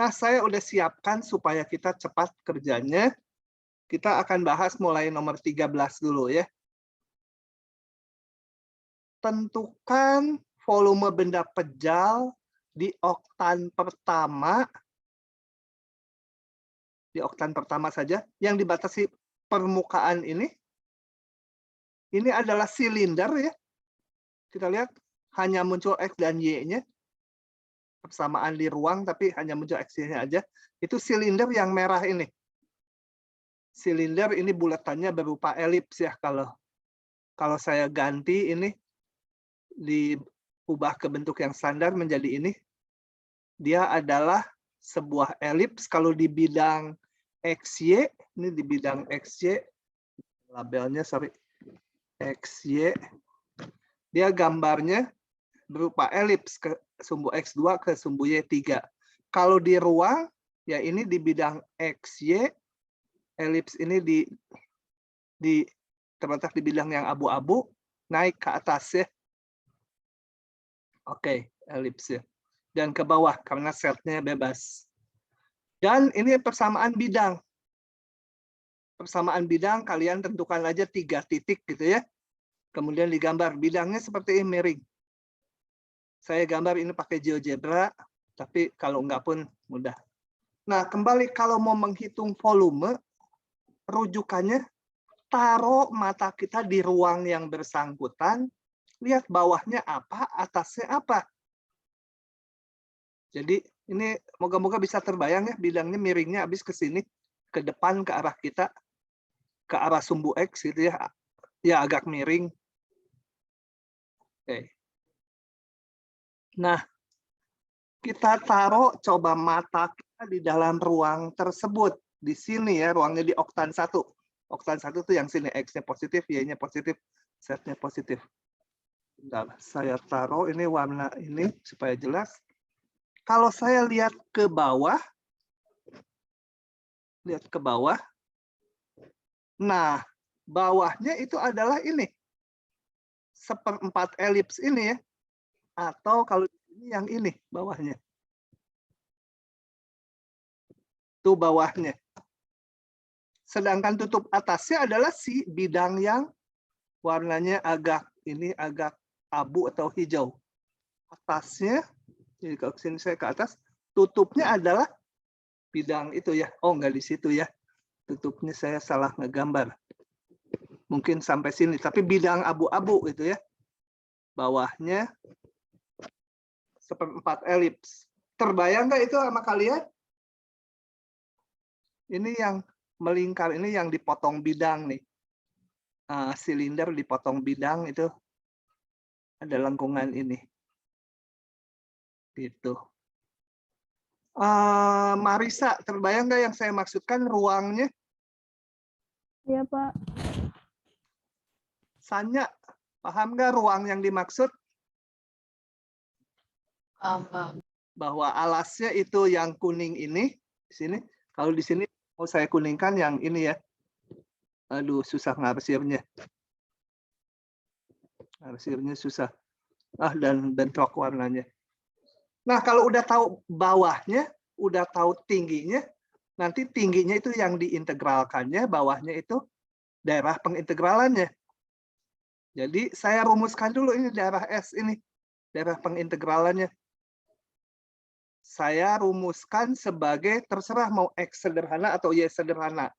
Nah, saya udah siapkan supaya kita cepat kerjanya. Kita akan bahas mulai nomor 13 dulu ya. Tentukan volume benda pejal di oktan pertama. Di oktan pertama saja, yang dibatasi permukaan ini adalah silinder ya. Kita lihat hanya muncul X dan Y-nya. Persamaan di ruang, tapi hanya muncul X-nya aja. Itu silinder yang merah ini. Silinder ini bulatannya berupa elips ya. Kalau saya ganti ini, diubah ke bentuk yang standar menjadi ini. Dia adalah sebuah elips. Kalau di bidang XY, ini di bidang XY, labelnya sorry, XY, dia gambarnya berupa elips ke sumbu X2 ke sumbu Y3. Kalau di ruang, ya ini di bidang XY, elips ini terletak di bidang yang abu-abu, naik ke atas ya. Oke, elips ya. Dan ke bawah karena setnya bebas. Dan ini persamaan bidang. Persamaan bidang kalian tentukan aja 3 titik gitu ya. Kemudian digambar bidangnya seperti ini miring. Saya gambar ini pakai GeoGebra, tapi kalau enggak pun mudah. Nah, kembali kalau mau menghitung volume, rujukannya taruh mata kita di ruang yang bersangkutan, lihat bawahnya apa, atasnya apa. Jadi ini moga-moga bisa terbayang ya, bidangnya miringnya habis ke sini, ke depan, ke arah kita, ke arah sumbu X gitu ya, ya agak miring. Oke. Nah, kita taruh coba mata kita di dalam ruang tersebut. Di sini ya, ruangnya di oktan 1. Oktan 1 itu yang sini, X-nya positif, Y-nya positif, Z-nya positif. Bentar, saya taruh ini warna ini supaya jelas. Kalau saya lihat ke bawah, nah, bawahnya itu adalah ini. 1/4 elips ini ya. Atau kalau ini yang ini bawahnya. Itu bawahnya. Sedangkan tutup atasnya adalah si bidang yang warnanya agak abu atau hijau. Atasnya, jadi kalau sini saya ke atas, tutupnya adalah bidang itu ya. Oh, enggak di situ ya. Tutupnya saya salah ngegambar. Mungkin sampai sini, tapi bidang abu-abu itu ya. Bawahnya 1/4 elips. Terbayang nggak itu sama kalian? Ini yang melingkar, ini yang dipotong bidang nih. Silinder dipotong bidang itu ada lengkungan ini. Gitu. Marisa, terbayang nggak yang saya maksudkan ruangnya? Iya, Pak. Sanya, paham nggak ruang yang dimaksud? Paham. Bahwa alasnya itu yang kuning ini, di sini. Kalau di sini mau saya kuningkan yang ini ya. Aduh, susah ngarsirnya. Ngarsirnya susah. Dan bentrok warnanya. Nah, kalau udah tahu bawahnya, udah tahu tingginya, nanti tingginya itu yang diintegralkannya, bawahnya itu daerah pengintegralannya. Jadi saya rumuskan dulu ini daerah S ini, daerah pengintegralannya. Saya rumuskan sebagai terserah mau X sederhana atau Y sederhana.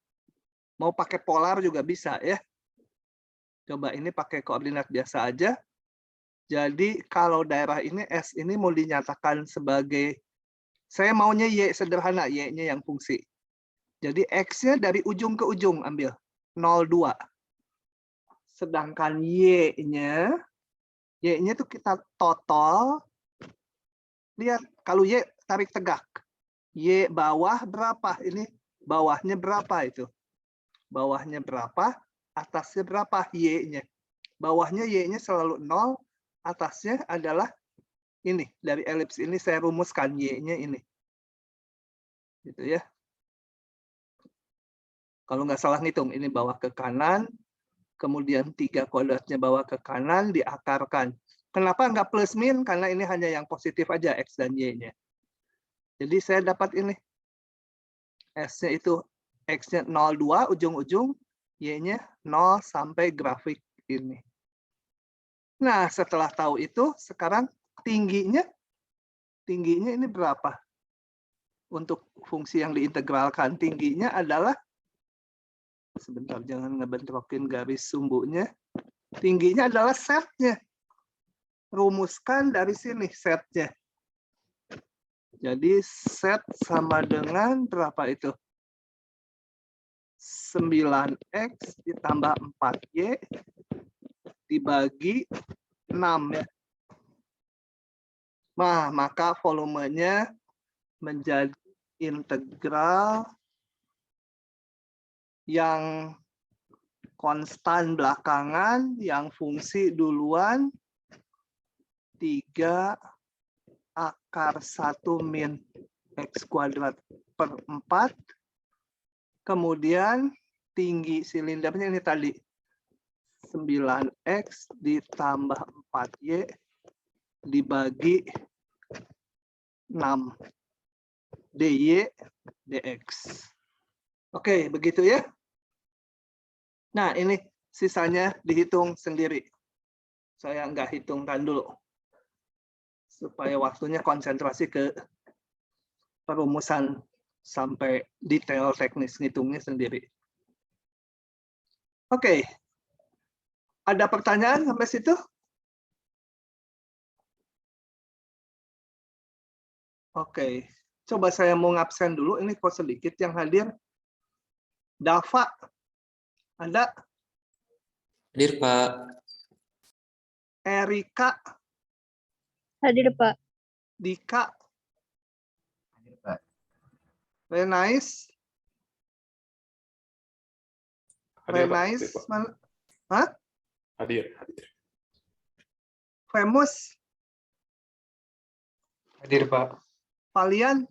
Mau pakai polar juga bisa ya. Coba ini pakai koordinat biasa aja. Jadi kalau daerah ini S ini mau dinyatakan sebagai, saya maunya Y sederhana, Y-nya yang fungsi. Jadi X-nya dari ujung ke ujung ambil, 0,2. Sedangkan Y-nya itu kita total. Lihat, kalau Y tarik tegak. Y bawah berapa? Ini bawahnya berapa itu? Bawahnya berapa? Atasnya berapa? Y-nya. Bawahnya Y-nya selalu 0. Atasnya adalah ini. Dari elips ini saya rumuskan Y-nya ini. Gitu ya. Kalau nggak salah ngitung, ini bawah ke kanan. Kemudian 3 kuadratnya bawah ke kanan, diakarkan. Kenapa nggak plus min? Karena ini hanya yang positif aja, X dan Y-nya. Jadi saya dapat ini. S-nya itu X-nya 0,2 ujung-ujung, Y-nya 0 sampai grafik ini. Nah, setelah tahu itu, sekarang tingginya ini berapa? Untuk fungsi yang diintegralkan, tingginya adalah, sebentar jangan ngebentrokin garis sumbunya, tingginya adalah setnya. Rumuskan dari sini setnya. Jadi set sama dengan berapa itu? 9X ditambah 4Y dibagi 6 ya. Nah, maka volumenya menjadi integral yang konstan belakangan, yang fungsi duluan 3 akar 1 min X kuadrat per 4. Kemudian tinggi silindernya ini tadi 9X ditambah 4Y dibagi 6 DY dx. Oke, begitu ya. Nah, ini sisanya dihitung sendiri. Saya nggak hitungkan dulu. Supaya waktunya konsentrasi ke perumusan sampai detail teknis ngitungnya sendiri. Oke. Ada pertanyaan sampai situ? Oke. Coba saya mau ngabsen dulu. Ini kok sedikit yang hadir. Dava, ada? Hadir, Pak. Erika, Hadir, Pak. Dika, Hadir, Pak. Renais, Hadir, Pak. Renais, Hadir, Pak. mana? Hah? Hadir. Famous, Hadir, Pak. Valian,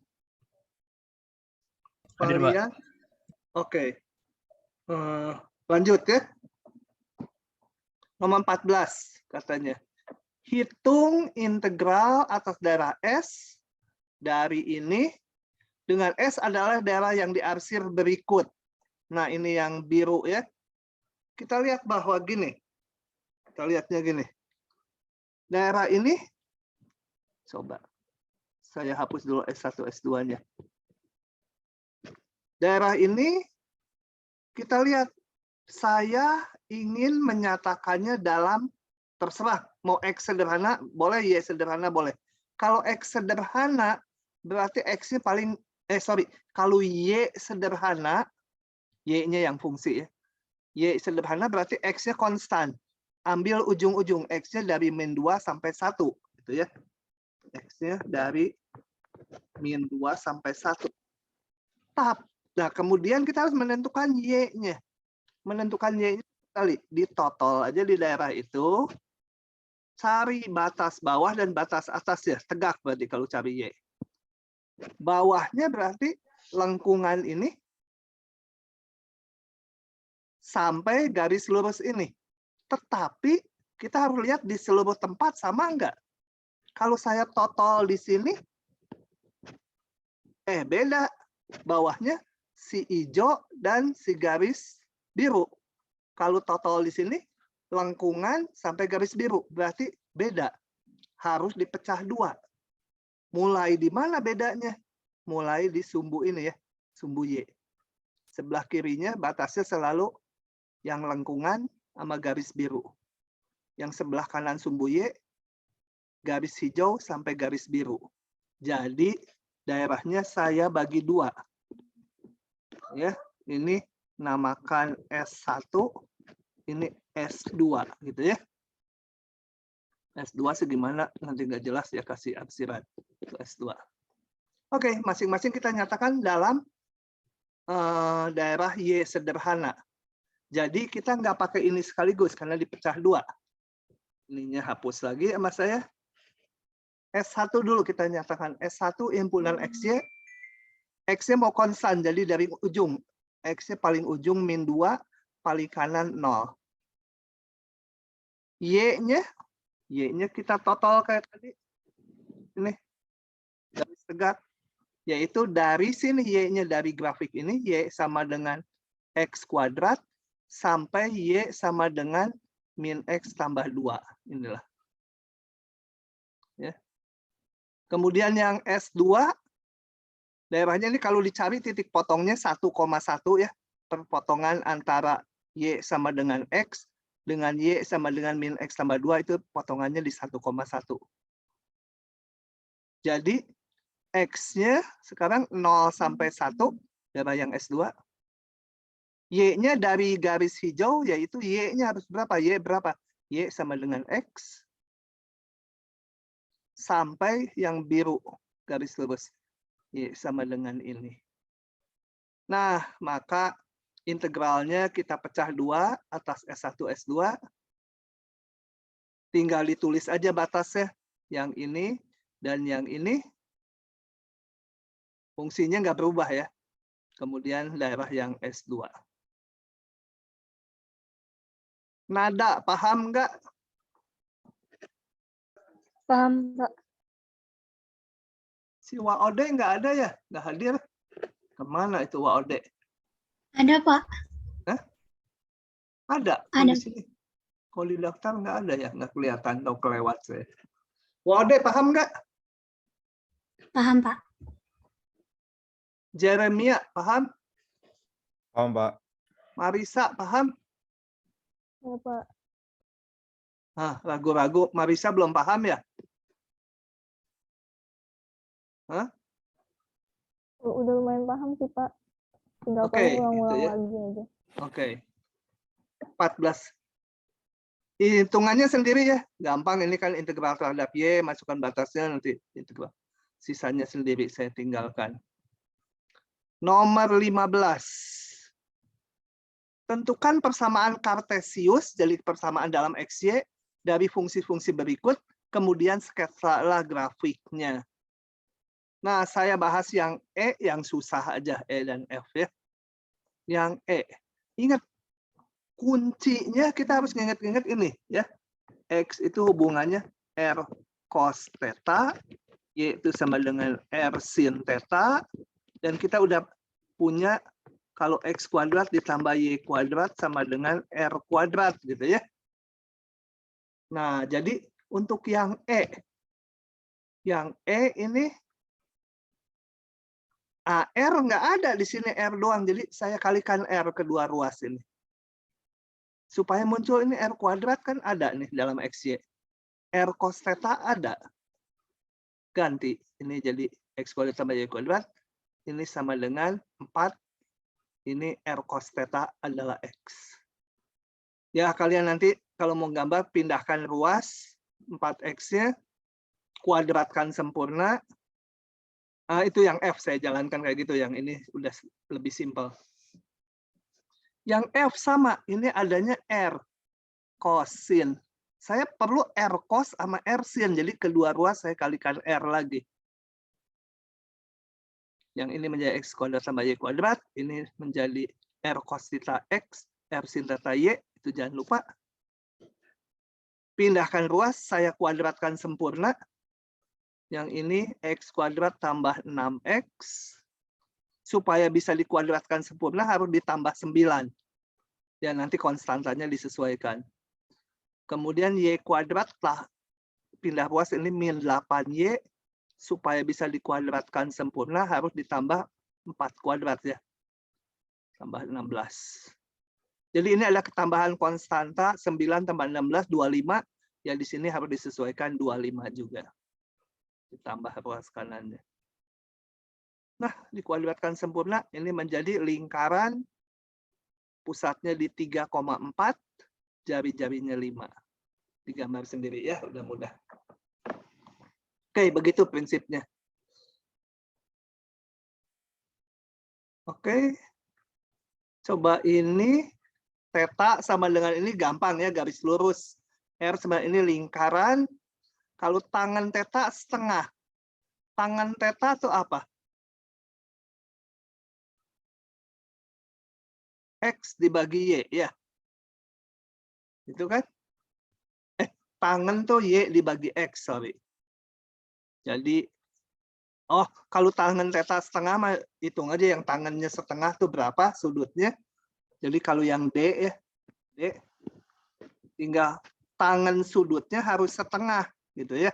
Hadir, Pak. Valian. Oke. Lanjut ya. Nomor 14 katanya. Hitung integral atas daerah S dari ini dengan S adalah daerah yang diarsir berikut. Nah, ini yang biru ya. Kita lihat bahwa gini. Kita lihatnya gini. Daerah ini, coba. Saya hapus dulu S1, S2-nya. Daerah ini, kita lihat. Saya ingin menyatakannya dalam, terserah. Mau X sederhana, boleh. Y sederhana, boleh. Kalau X sederhana, berarti X-nya paling, kalau Y sederhana, Y-nya yang fungsi ya. Y sederhana berarti X-nya konstan. Ambil ujung-ujung X-nya dari min 2 sampai 1. Gitu ya. X-nya dari min 2 sampai 1. Nah, kemudian kita harus menentukan Y-nya. Menentukan Y-nya kali di total aja di daerah itu. Cari batas bawah dan batas atas ya. Tegak berarti kalau cari Y. Bawahnya berarti lengkungan ini sampai garis lurus ini. Tetapi kita harus lihat di seluruh tempat sama enggak. Kalau saya total di sini, beda. Bawahnya si hijau dan si garis biru. Kalau total di sini, lengkungan sampai garis biru. Berarti beda. Harus dipecah 2. Mulai di mana bedanya? Mulai di sumbu ini ya. Sumbu Y. Sebelah kirinya batasnya selalu yang lengkungan sama garis biru. Yang sebelah kanan sumbu Y, garis hijau sampai garis biru. Jadi daerahnya saya bagi 2. Ya, ini namakan S1, ini S2 gitu ya. S2 segimana nanti nggak jelas ya, kasih arsiran itu S2. Oke, masing-masing kita nyatakan dalam daerah Y sederhana. Jadi kita nggak pakai ini sekaligus karena dipecah 2. Ininya hapus lagi sama saya. S1 dulu kita nyatakan. S1 himpunan XY. X-nya mau konstan, jadi dari ujung. X-nya paling ujung min 2, paling kanan 0. Y-nya kita total kayak tadi. Ini garis tegak Yaitu dari sini Y-nya dari grafik ini, Y sama dengan X kuadrat, sampai Y sama dengan min X tambah 2. Inilah. Ya. Kemudian yang S2, daerahnya ini kalau dicari titik potongnya 1,1 ya. Perpotongan antara Y sama dengan X, dengan Y sama dengan min X tambah 2, itu potongannya di 1,1. Jadi, X-nya sekarang 0 sampai 1, daerah yang S2. Y-nya dari garis hijau, yaitu Y-nya harus berapa? Y berapa? Y sama dengan X. Sampai yang biru, garis lurus. Y sama dengan ini. Nah, maka integralnya kita pecah 2 atas S1, S2. Tinggal ditulis aja batasnya. Yang ini dan yang ini. Fungsinya nggak berubah ya. Kemudian daerah yang S2. Nada, paham nggak? Paham, Pak. Si Waode nggak ada ya? Nggak hadir? Kemana itu Waode? Ada, Pak. Ada. Ada. Di sini. Kalau di daftar nggak ada ya? Nggak kelihatan atau kelewat saya. Waode, paham nggak? Paham, Pak. Jeremia, paham? Paham, Pak. Marisa, paham? Ya, Pak. Nah, ragu-ragu. Marisa belum paham ya? Hah? Udah lumayan paham sih, Pak. Tinggal Oke, paling ulang-ulang gitu ya. lagi aja. Oke. 14. Hitungannya sendiri ya. Gampang, ini kan integral terhadap Y, masukkan batasnya nanti integral. Sisanya sendiri saya tinggalkan. Nomor 15. Tentukan persamaan Kartesius, jadi persamaan dalam XY, dari fungsi-fungsi berikut, kemudian sketsalah grafiknya. Nah, saya bahas yang E, yang susah aja, E dan F ya. Yang E. Ingat, kuncinya kita harus ingat-ingat ini ya. X itu hubungannya R cos theta, Y itu sama dengan R sin theta, dan kita udah punya kalau X kuadrat ditambah Y kuadrat sama dengan R kuadrat gitu ya. Nah, jadi untuk yang E ini AR nggak ada di sini, R doang. Jadi saya kalikan R kedua ruas ini. Supaya muncul ini R kuadrat kan ada nih dalam XY. R cos theta ada. Ganti. Ini jadi X kuadrat sama Y kuadrat. Ini sama dengan 4. Ini R cos theta adalah X. Ya, kalian nanti kalau mau gambar, pindahkan ruas 4X-nya, kuadratkan sempurna. Nah, itu yang F saya jalankan kayak gitu. Yang ini udah lebih simpel. Yang F sama, ini adanya R cos sin. Saya perlu R cos sama R sin, jadi kedua ruas saya kalikan R lagi. Yang ini menjadi X kuadrat sama Y kuadrat, ini menjadi R cos theta X, R sin theta Y, itu jangan lupa. Pindahkan ruas, saya kuadratkan sempurna. Yang ini X kuadrat tambah 6X. Supaya bisa dikuadratkan sempurna harus ditambah 9. Ya, nanti konstantanya disesuaikan. Kemudian Y kuadrat lah, pindah ruas ini min 8Y. Supaya bisa dikuadratkan sempurna harus ditambah 4 kuadrat ya. Tambah 16. Jadi ini adalah ketambahan konstanta 9 tambah 16, 25. Ya di sini harus disesuaikan 25 juga. Ditambah ruas kanannya. Nah, dikuadratkan sempurna, ini menjadi lingkaran pusatnya di 3,4, jari-jarinya 5. Digambar sendiri ya, udah mudah. Oke, begitu prinsipnya. Oke. Coba ini theta sama dengan ini gampang ya, garis lurus. R sama ini lingkaran. Kalau tangan theta setengah. Tangan theta itu apa? X dibagi Y, ya. Itu kan? Tangan tuh Y dibagi X, sorry. Jadi Oh, kalau tangan theta setengah mah hitung aja yang tangannya setengah tuh berapa sudutnya. Jadi kalau yang D ya, D tinggal tangan sudutnya harus setengah gitu ya.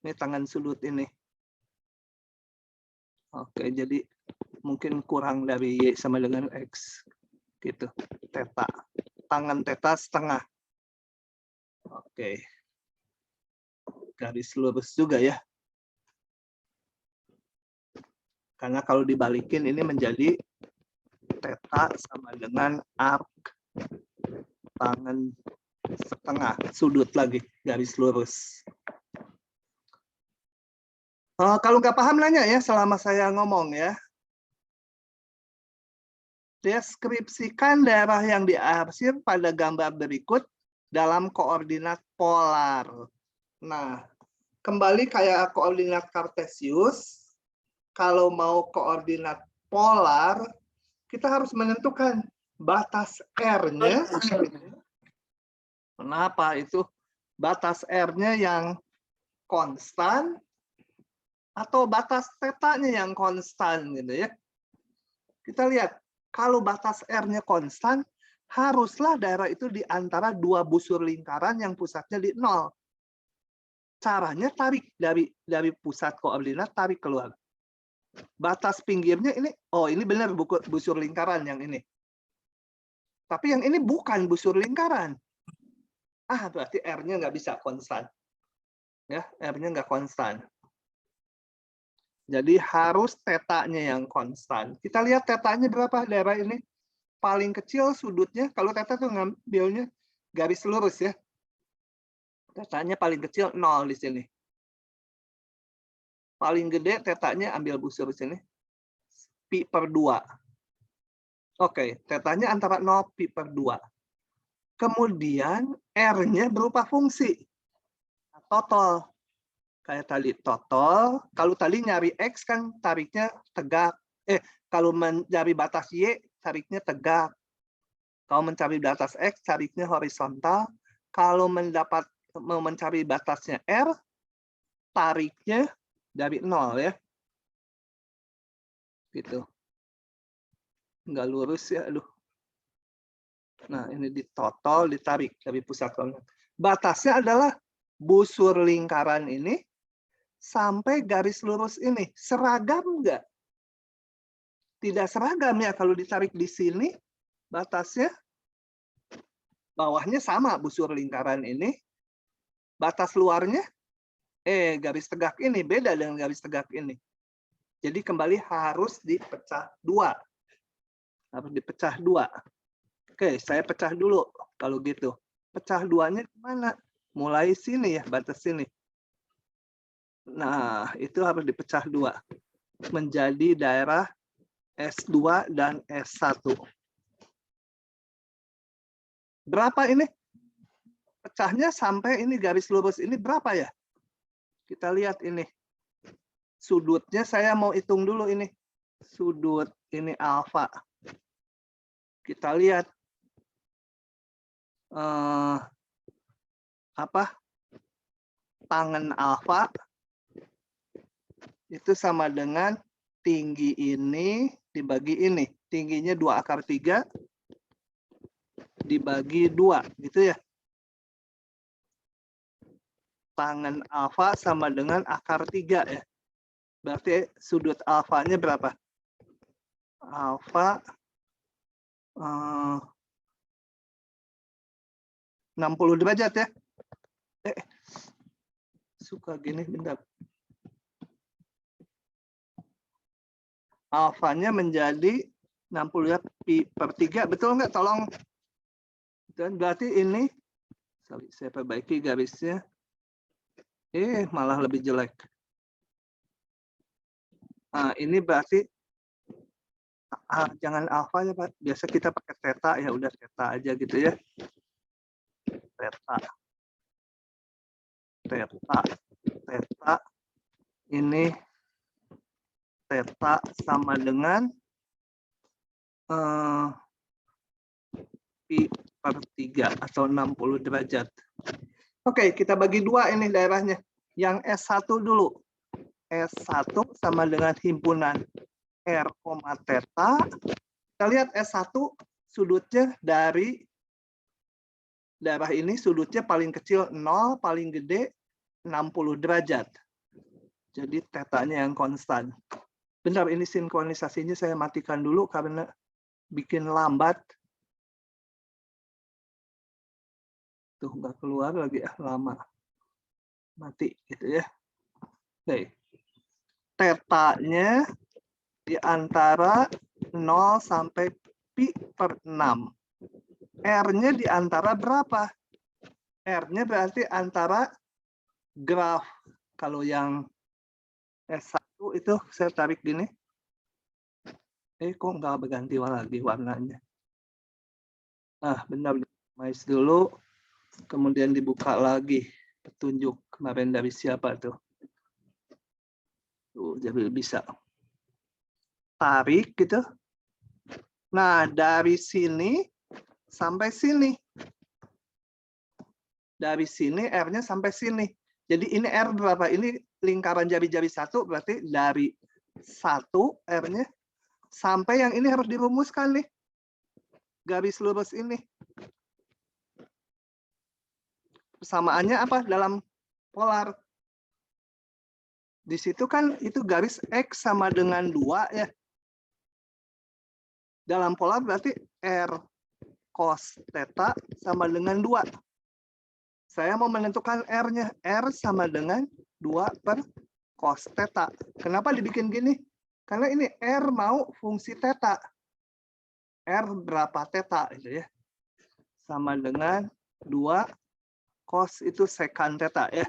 Ini tangan sudut ini. Oke, jadi mungkin kurang dari Y sama dengan X. Gitu, theta. Tangan theta setengah. Oke. Garis lurus juga ya. Karena kalau dibalikin ini menjadi theta sama dengan arc tangan setengah, sudut lagi, garis lurus. Kalau nggak paham nanya ya selama saya ngomong ya. Deskripsikan daerah yang diarsir pada gambar berikut dalam koordinat polar. Nah, kembali kayak koordinat kartesius, kalau mau koordinat polar, kita harus menentukan batas R-nya. Kenapa itu? Batas R-nya yang konstan atau batas theta-nya yang konstan gitu ya. Kita lihat, kalau batas R-nya konstan, haruslah daerah itu di antara dua busur lingkaran yang pusatnya di 0. Caranya tarik dari pusat koordinat, tarik keluar. Batas pinggirnya ini, oh ini benar busur lingkaran yang ini. Tapi yang ini bukan busur lingkaran. Berarti R-nya nggak bisa konstan. Ya, R-nya nggak konstan. Jadi harus theta-nya yang konstan. Kita lihat theta-nya berapa daerah ini. Paling kecil sudutnya, kalau theta tuh ngambilnya garis lurus ya. Theta-nya paling kecil 0 di sini. Paling gede theta-nya ambil busur di sini. Pi per 2. Oke, theta-nya antara 0 pi per 2. Kemudian R-nya berupa fungsi. Total. Kayak tadi total, kalau tadi nyari X kan tariknya tegak. Kalau mencari batas Y, tariknya tegak. Kalau mencari batas X, tariknya horizontal. Kalau mau mencari batasnya R, tariknya dari 0 ya. Gitu. Nggak lurus ya, aduh. Nah, ini di total, ditarik dari pusat koordinat. Batasnya adalah busur lingkaran ini sampai garis lurus ini. Seragam nggak? Tidak seragam ya, kalau ditarik di sini, batasnya, bawahnya sama busur lingkaran ini, batas luarnya, garis tegak ini, beda dengan garis tegak ini. Jadi kembali harus dipecah 2. Harus dipecah 2. Oke, saya pecah dulu, kalau gitu. Pecah 2-nya kemana? Mulai sini ya, batas sini. Nah, itu harus dipecah 2. Menjadi daerah S2 dan S1. Berapa ini? Pecahnya sampai ini garis lurus ini berapa ya? Kita lihat ini. Sudutnya saya mau hitung dulu ini. Sudut ini alfa. Kita lihat. Tangan alfa itu sama dengan tinggi ini dibagi ini. Tingginya 2/3 dibagi 2, gitu ya. Tangan alfa sama dengan 1/3 ya. Berarti sudut alfanya berapa? Alfa 60 derajat ya. Suka gini, bentar. Alfanya menjadi 60 pi per 3, betul nggak? Tolong. Dan berarti ini, saya perbaiki garisnya. Malah lebih jelek. Nah, ini berarti jangan alfa ya Pak. Biasa kita pakai theta, ya udah theta aja gitu ya. Theta. Theta. Ini theta sama dengan pi per 3 atau 60 derajat. Oke, kita bagi 2 ini daerahnya. Yang S1 dulu. S1 sama dengan himpunan R, theta. Kita lihat S1 sudutnya dari daerah ini sudutnya paling kecil 0, paling gede 60 derajat. Jadi tetanya yang konstan. Bentar, ini sinkronisasinya saya matikan dulu karena bikin lambat. Tuh, nggak keluar lagi lama. Mati gitu ya. Oke. Tetanya di antara 0 sampai pi per 6. R-nya di antara berapa? R-nya berarti antara graf. Kalau yang S1 itu saya tarik gini. Kok nggak berganti lagi warnanya? Ah, benar. Mais dulu. Kemudian dibuka lagi. Petunjuk kemarin dari siapa tuh? Tuh, jadi bisa. Tarik gitu. Nah, dari sini sampai sini. Dari sini R-nya sampai sini. Jadi ini R berapa? Ini lingkaran jari-jari 1, berarti dari 1 R-nya sampai yang ini harus dirumuskan nih. Garis lurus ini. Persamaannya apa? Dalam polar. Di situ kan itu garis X sama dengan 2 ya. Dalam polar berarti R cos theta sama dengan 2. Saya mau menentukan R-nya. R sama dengan 2 per cos theta. Kenapa dibikin gini? Karena ini R mau fungsi theta. R berapa theta itu ya. Sama dengan 2 cos itu secant theta ya.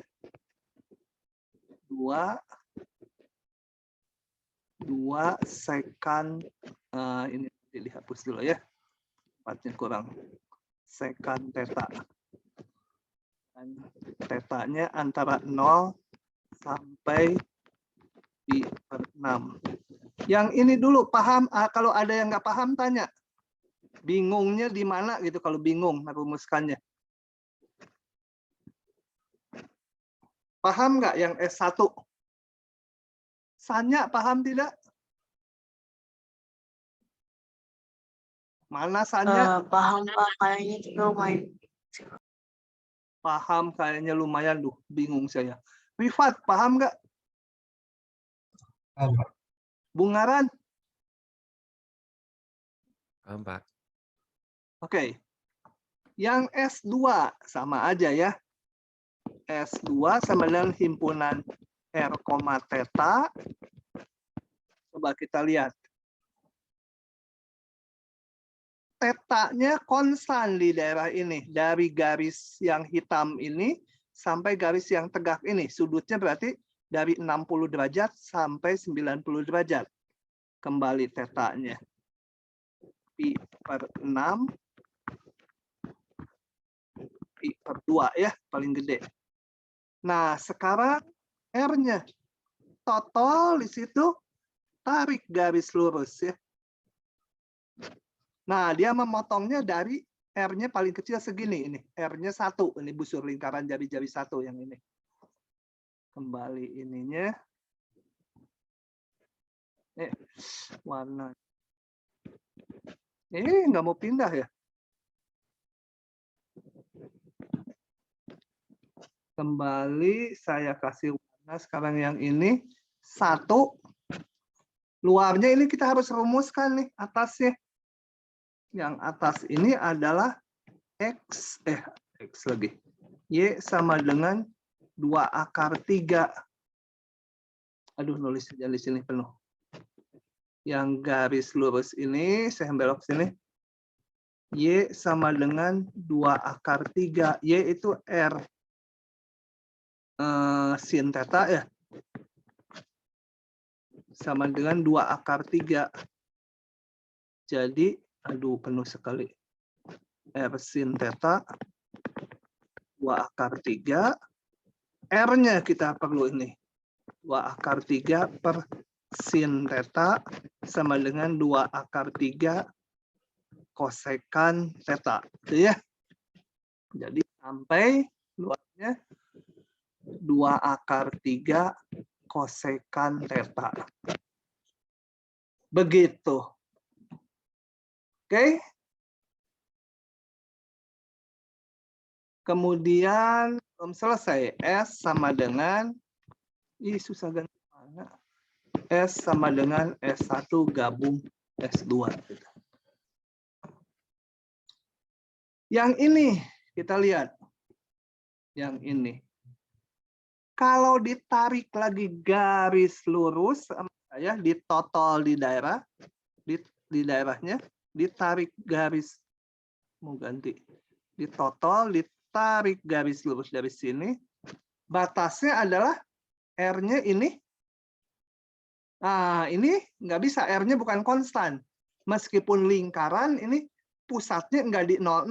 2 secant ini dihapus dulu ya. Tempatnya kurang. Secant theta. Dan tetanya antara 0 sampai pi per 6. Yang ini dulu paham, kalau ada yang nggak paham tanya. Bingungnya di mana gitu kalau bingung merumuskannya. Paham nggak yang S1? Sanya paham tidak? Mana Sanya? Paham Pak, kayaknya juga lumayan. Paham kayaknya lumayan, duh bingung saya. Rifat, paham nggak? Paham, Pak. Bungaran? Paham, Pak. Oke. Yang S2 sama aja ya. S2 sama dengan himpunan R, theta. Coba kita lihat. Tetanya konstan di daerah ini. Dari garis yang hitam ini sampai garis yang tegak ini. Sudutnya berarti dari 60 derajat sampai 90 derajat. Kembali tetanya. Pi per 6. Pi per 2 ya, paling gede. Nah, sekarang R-nya. Total di situ tarik garis lurus ya. Nah, dia memotongnya dari R-nya paling kecil segini ini. R-nya 1, ini busur lingkaran jari-jari 1 yang ini. Kembali ininya. Warna. Nggak mau pindah ya. Kembali saya kasih warna sekarang yang ini 1. Luarnya ini kita harus rumuskan nih atasnya. Yang atas ini adalah X lagi. Y sama dengan 2 akar 3. Aduh, nulis di sini penuh. Yang garis lurus ini, saya belok sini. Y sama dengan 2 akar 3. Y itu R sin theta ya. Sama dengan 2 akar 3. Jadi, aduh penuh sekali. R sin theta 2 akar 3. R-nya kita perlu ini. 2 akar 3 per sin theta sama dengan 2 akar 3 kosekan theta. Itu ya. Jadi sampai luarnya 2 akar 3 kosekan theta. Begitu. Oke. Kemudian belum selesai. S sama dengan, susah ganti mana. S sama dengan S1 gabung S2. Yang ini kita lihat. Yang ini. Kalau ditarik lagi garis lurus, ya, di total di daerah, di daerahnya, ditarik garis, mau ganti, di total, ditarik garis lurus dari sini, batasnya adalah R-nya ini. Nah, ini nggak bisa, R-nya bukan konstan. Meskipun lingkaran, ini pusatnya nggak di 0,0.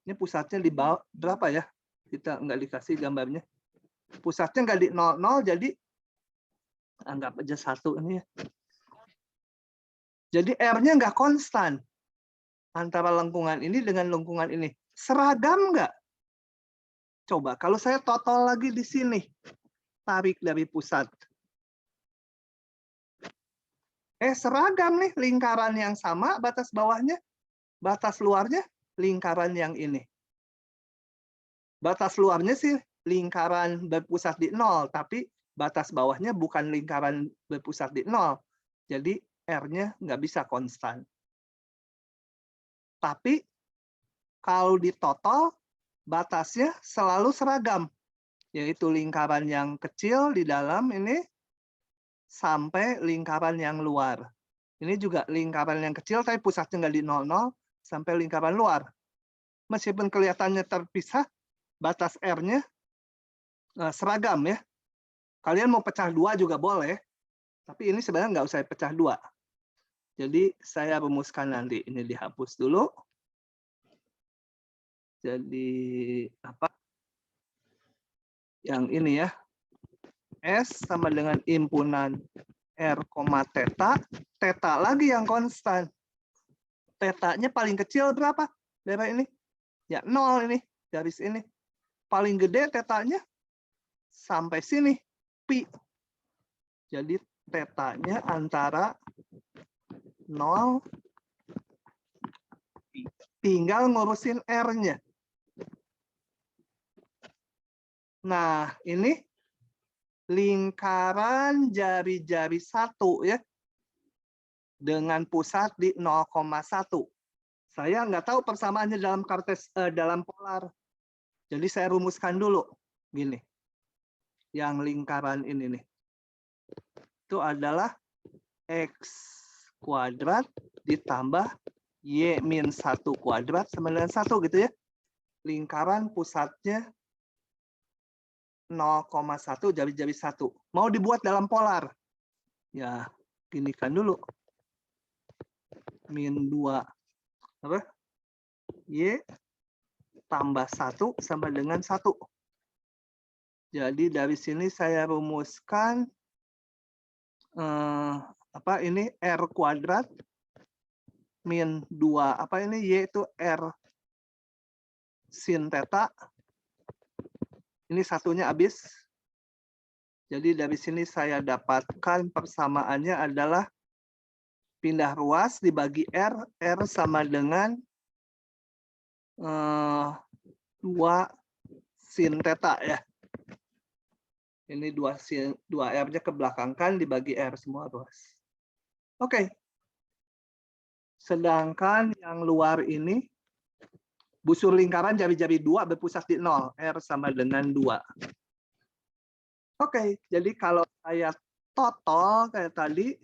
Ini pusatnya di bawah, berapa ya? Kita nggak dikasih gambarnya. Pusatnya nggak di 0,0, jadi anggap aja 1 ini ya. Jadi R-nya nggak konstan antara lengkungan ini dengan lengkungan ini. Seragam nggak? Coba, kalau saya total lagi di sini, tarik dari pusat. Seragam nih, lingkaran yang sama, batas bawahnya, batas luarnya, lingkaran yang ini. Batas luarnya sih lingkaran berpusat di 0, tapi batas bawahnya bukan lingkaran berpusat di 0. Jadi R-nya nggak bisa konstan. Tapi kalau di total, batasnya selalu seragam. Yaitu lingkaran yang kecil di dalam ini sampai lingkaran yang luar. Ini juga lingkaran yang kecil, tapi pusatnya nggak di 0,0 sampai lingkaran luar. Meskipun kelihatannya terpisah, batas R-nya seragam ya. Kalian mau pecah 2 juga boleh, tapi ini sebenarnya nggak usah pecah 2. Jadi saya rumuskan nanti. Ini dihapus dulu. Jadi apa? Yang ini ya. S sama dengan impunan R, theta. Theta lagi yang konstan. Theta-nya paling kecil berapa? Daerah ini? Ya 0 ini. Garis ini. Paling gede theta-nya sampai sini. Pi. Jadi theta-nya antara 0, tinggal ngurusin R-nya. Nah, ini lingkaran jari-jari 1 ya. Dengan pusat di 0,1. Saya nggak tahu persamaannya dalam dalam polar. Jadi saya rumuskan dulu. Gini. Yang lingkaran ini nih. Itu adalah X kuadrat ditambah Y-1 kuadrat sama dengan 1 gitu ya. Lingkaran pusatnya 0,1 jari-jari 1. Mau dibuat dalam polar. Ya, ginikan dulu. Min 2 apa? Y tambah 1 sama dengan 1. Jadi dari sini saya rumuskan apa ini R kuadrat min 2 apa ini Y itu R sin theta. Ini satunya habis. Jadi dari sini saya dapatkan persamaannya adalah pindah ruas dibagi R. R sama dengan 2 sin theta ya. Ini 2 R-nya kebelakangkan dibagi R semua ruas. Oke. Sedangkan yang luar ini busur lingkaran jari-jari 2 berpusat di 0. R sama dengan 2. Oke, jadi kalau saya total kayak tadi,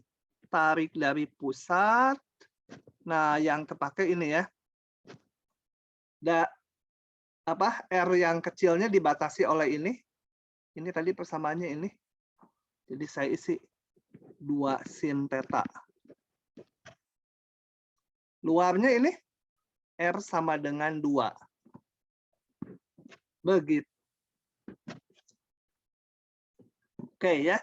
tarik dari pusat. Nah, yang terpakai ini ya. R yang kecilnya dibatasi oleh ini. Ini tadi persamaannya ini. Jadi saya isi 2 sin theta. Luarnya ini R sama dengan 2. Begitu. Oke ya.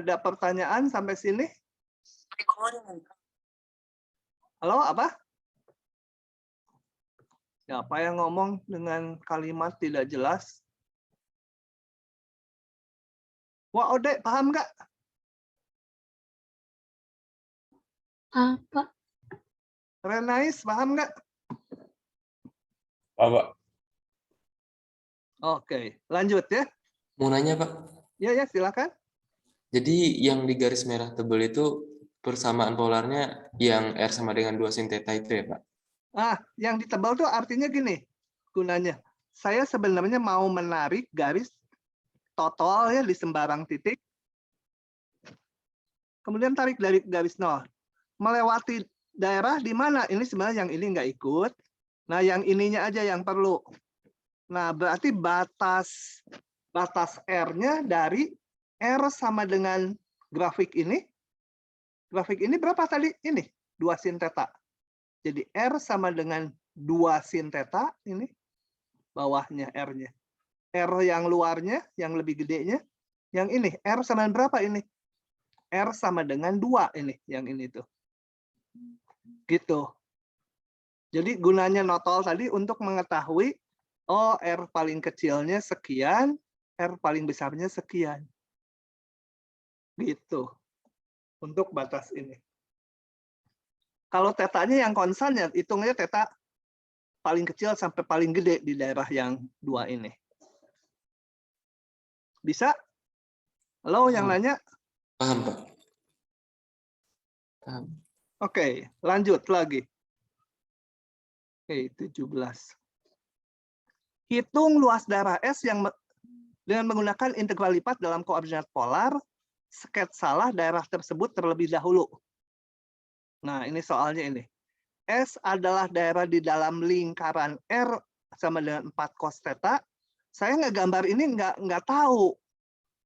Ada pertanyaan sampai sini? Halo, apa? Siapa yang ngomong dengan kalimat tidak jelas? Wah, Ode, paham nggak? Apa? Renais, paham nggak? Pak. Oke, lanjut ya. Mau nanya, Pak. Ya, silakan. Jadi yang di garis merah tebal itu persamaan polarnya yang R sama dengan 2 sin theta itu ya, Pak? Yang ditebal tuh artinya gini, gunanya. Saya sebenarnya mau menarik garis total ya di sembarang titik. Kemudian tarik dari garis nol. Melewati daerah di mana? Ini sebenarnya yang ini nggak ikut. Nah, yang ininya aja yang perlu. Nah, berarti batas R-nya dari R sama dengan grafik ini. Grafik ini berapa tadi? Ini, 2 sin theta. Jadi R sama dengan 2 sin theta, ini bawahnya R-nya. R yang luarnya, yang lebih gedenya, yang ini, R sama dengan berapa ini? R sama dengan 2 ini, yang ini tuh. Gitu. Jadi gunanya notol tadi untuk mengetahui, oh R paling kecilnya sekian, R paling besarnya sekian. Gitu. Untuk batas ini. Kalau tetanya yang konstan, ya hitungnya teta paling kecil sampai paling gede di daerah yang 2 ini. Bisa? Halo, yang nanya? Paham, Pak. Paham. Oke, lanjut lagi. Oke, 17. Hitung luas daerah S yang dengan menggunakan integral lipat dalam koordinat polar, sketsalah daerah tersebut terlebih dahulu. Nah, ini soalnya ini. S adalah daerah di dalam lingkaran R sama dengan 4 cos theta. Saya nggak gambar ini nggak tahu.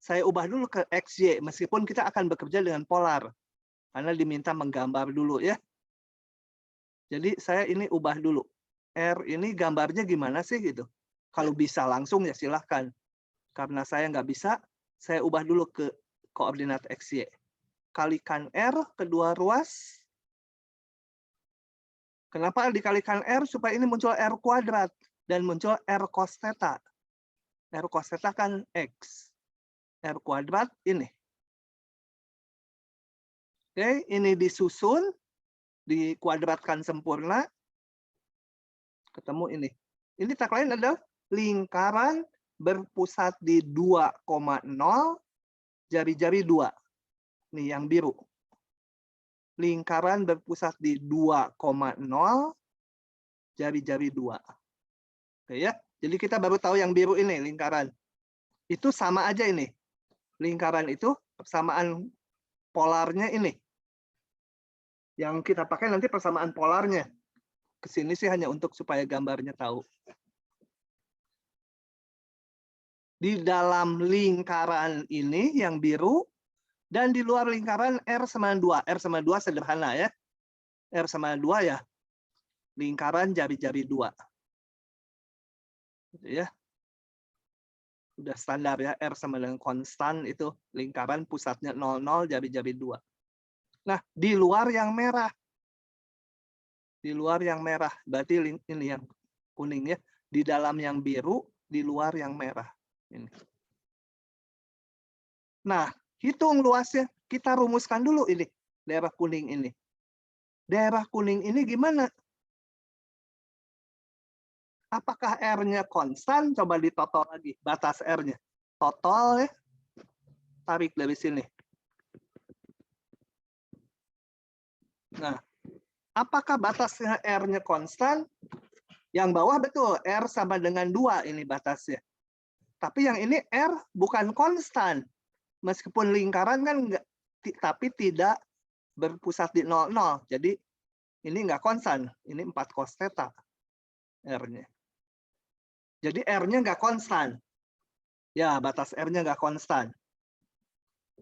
Saya ubah dulu ke XY, meskipun kita akan bekerja dengan polar. Karena diminta menggambar dulu ya. Jadi saya ini ubah dulu. R ini gambarnya gimana sih gitu. Kalau bisa langsung ya silahkan. Karena saya nggak bisa, saya ubah dulu ke koordinat XY. Kalikan R kedua ruas. Kenapa dikalikan R? Supaya ini muncul R kuadrat. Dan muncul R cos theta. R cos theta kan X. R kuadrat ini. Oke, ini disusun. Dikuadratkan sempurna. Ketemu ini. Ini tak lain adalah lingkaran berpusat di 2,0 jari-jari 2. Nih yang biru. Lingkaran berpusat di 2,0 jari-jari 2. Oke ya. Jadi kita baru tahu yang biru ini lingkaran. Itu sama aja ini. Lingkaran itu persamaan polarnya ini. Yang kita pakai nanti persamaan polarnya. Kesini sih hanya untuk supaya gambarnya tahu. Di dalam lingkaran ini yang biru, dan di luar lingkaran R sama 2. R sama 2 sederhana ya. R sama 2 ya. Lingkaran jari-jari 2. Gitu ya. Udah standar ya. R sama dengan konstan itu lingkaran pusatnya 0,0 jari-jari 2. Nah, di luar yang merah. Di luar yang merah. Berarti ini yang kuning ya. Di dalam yang biru, di luar yang merah. Ini. Nah, hitung luasnya. Kita rumuskan dulu ini. Daerah kuning ini. Daerah kuning ini gimana? Apakah R-nya konstan? Coba ditotal lagi. Batas R-nya. Total ya. Tarik dari sini. Nah, apakah batasnya R-nya konstan? Yang bawah betul. R sama dengan 2 ini batasnya. Tapi yang ini R bukan konstan. Meskipun lingkaran kan enggak, tapi tidak berpusat di 0,0. Jadi ini enggak konstan. Ini 4 cos theta R-nya. Jadi R-nya enggak konstan. Ya, batas R-nya enggak konstan.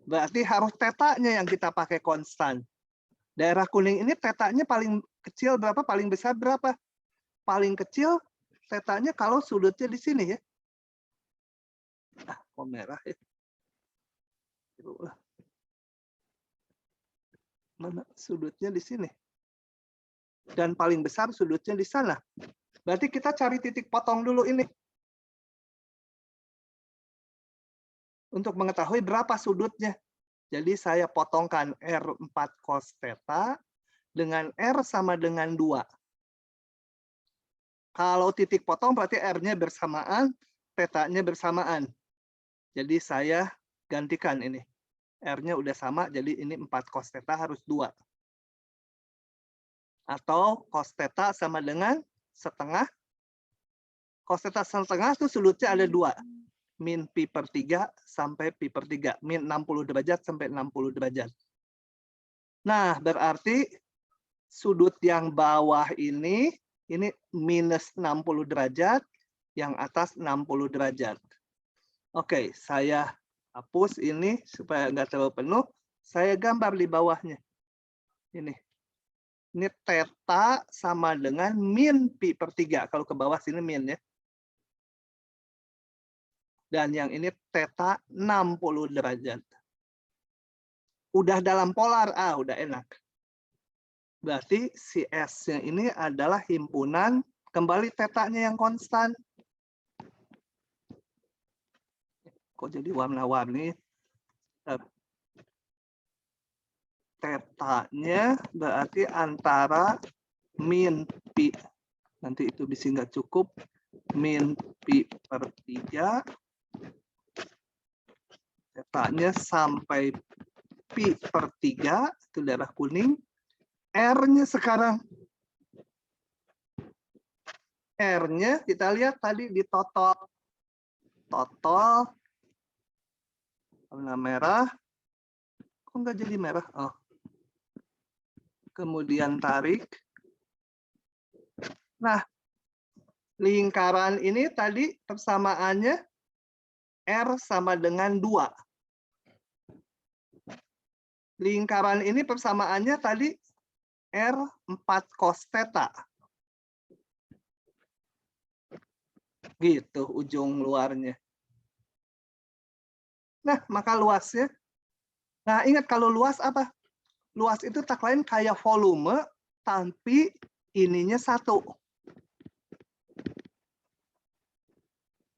Berarti harus tetanya yang kita pakai konstan. Daerah kuning ini tetanya paling kecil berapa? Paling besar berapa? Paling kecil tetanya kalau sudutnya di sini ya. Kok merah ya? Mana sudutnya di sini? Dan paling besar sudutnya di sana. Berarti kita cari titik potong dulu ini. Untuk mengetahui berapa sudutnya. Jadi saya potongkan R4 cos theta dengan R sama dengan 2. Kalau titik potong berarti R-nya bersamaan, theta-nya bersamaan. Jadi saya gantikan ini. R-nya udah sama, jadi ini 4 cos theta harus 2. Atau cos theta sama dengan setengah. Cos theta setengah itu sudutnya ada 2. Min pi per 3 sampai pi per 3. Min 60 derajat sampai 60 derajat. Nah, berarti sudut yang bawah ini minus 60 derajat, yang atas 60 derajat. Oke, saya hapus ini supaya nggak terlalu penuh. Saya gambar di bawahnya. Ini theta sama dengan min pi per 3. Kalau ke bawah sini min ya. Dan yang ini theta 60 derajat. Udah dalam polar, udah enak. Berarti si S-nya ini adalah himpunan, kembali theta-nya yang konstan. Kok jadi warna-warni? Theta-nya berarti antara min pi, nanti itu bisa nggak cukup, min pi per 3, theta-nya sampai pi per 3, itu darah kuning. R-nya sekarang. R-nya kita lihat tadi di total. Total. Warna merah. Kok nggak jadi merah? Oh. Kemudian tarik. Nah, lingkaran ini tadi persamaannya R sama dengan 2. Lingkaran ini persamaannya tadi R4 cos theta. Gitu ujung luarnya. Nah, maka luasnya. Nah, ingat kalau luas apa? Luas itu tak lain kayak volume, tapi ininya 1.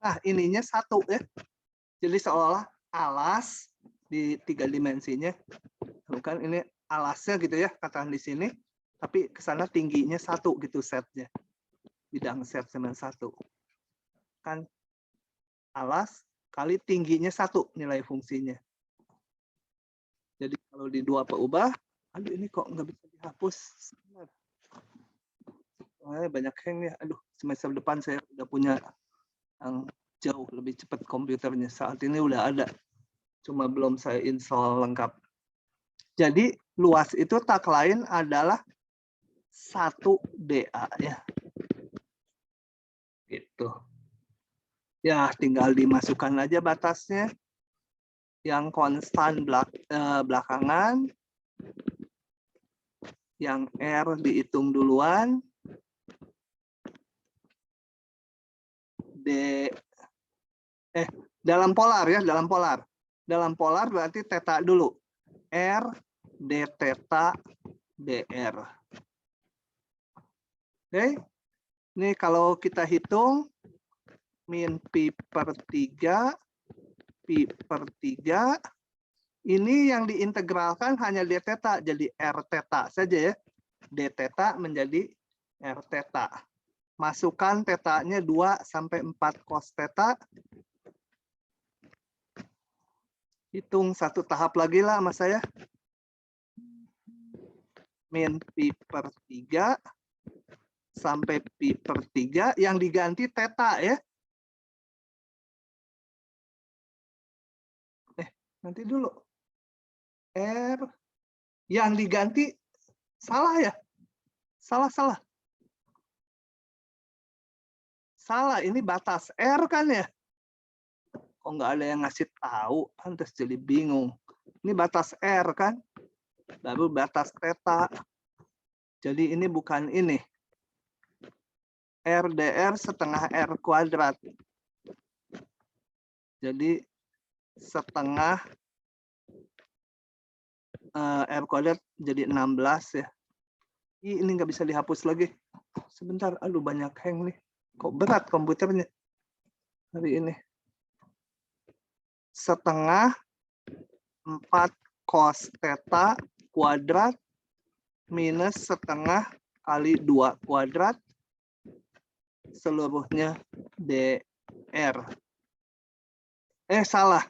Nah, ininya 1 ya. Jadi seolah alas di 3 dimensinya. Bukan ini alasnya gitu ya, katakan di sini. Tapi ke sana tingginya 1 gitu setnya. Bidang set sama 1. Kan alas kali tingginya 1 nilai fungsinya. Jadi kalau di 2 ubah, aduh ini kok nggak bisa dihapus. Banyak hang ya. Aduh, semester depan saya udah punya yang jauh lebih cepat komputernya. Saat ini udah ada. Cuma belum saya install lengkap. Jadi luas itu tak lain adalah 1 DA ya. Gitu. Ya, tinggal dimasukkan aja batasnya. Yang konstan belakangan. Yang R dihitung duluan. Dalam polar ya, dalam polar. Dalam polar berarti theta dulu. R d theta dr. Oke. Ini kalau kita hitung min pi per 3, pi per 3, ini yang diintegralkan hanya d theta, jadi r theta saja ya. D theta menjadi r theta. Masukkan theta-nya 2 sampai 4 cos theta. Hitung satu tahap lagi lah sama saya. Min pi per 3 sampai pi per 3 yang diganti theta ya. Nanti dulu. R yang diganti salah ya? Salah. Salah, ini batas R kan ya? Kok nggak ada yang ngasih tahu? Pantes jadi bingung. Ini batas R kan? Baru batas theta. Jadi ini bukan ini. RDR setengah R kuadrat. Jadi setengah R kuadrat jadi 16 ya. Ini nggak bisa dihapus lagi. Sebentar, aduh banyak hang nih. Kok berat komputernya hari ini. Setengah 4 cos theta kuadrat minus setengah kali 2 kuadrat seluruhnya dr. Salah.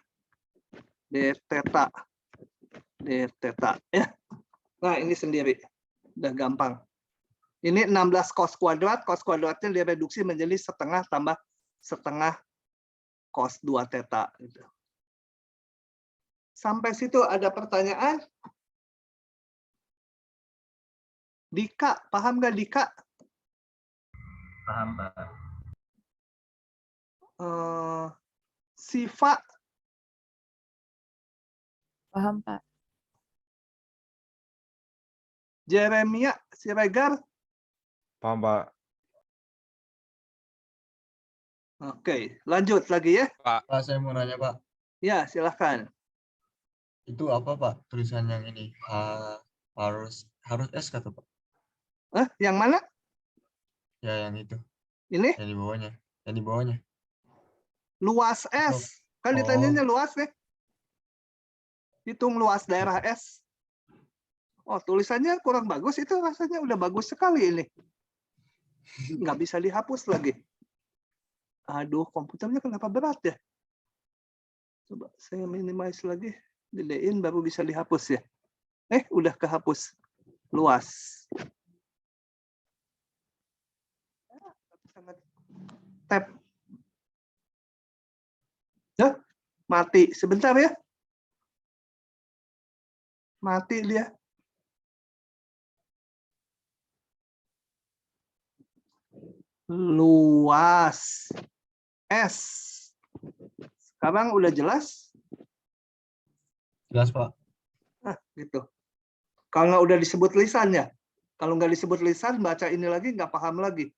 d theta ya. Nah, ini sendiri. Udah gampang. Ini 16 cos kuadratnya direduksi menjadi setengah tambah setengah cos 2 theta. Gitu. Sampai situ ada pertanyaan? Dika, paham nggak Dika? Paham, Pak. Siva, Paham, Pak. Jeremia, Siregar. Paham, Pak. Oke, lanjut lagi ya. Pak, saya mau nanya, Pak. Ya, silahkan. Itu apa, Pak? Tulisan yang ini harus S kata, Pak. Yang mana? Ya, yang itu. Ini? Yang di bawahnya. Yang di bawahnya. Luas S. Kan ditanyanya luas nih. Hitung luas daerah S. Oh, tulisannya kurang bagus. Itu rasanya udah bagus sekali ini. Nggak bisa dihapus lagi. Aduh, komputernya kenapa berat ya? Coba saya minimize lagi. Gedein baru bisa dihapus ya. Udah kehapus. Luas. Tab. Ya, mati. Sebentar ya. Mati dia. Luas S. Sekarang udah jelas? Jelas, Pak. Gitu. Kalau udah disebut lisannya. Kalau nggak disebut lisan, baca ini lagi nggak paham lagi.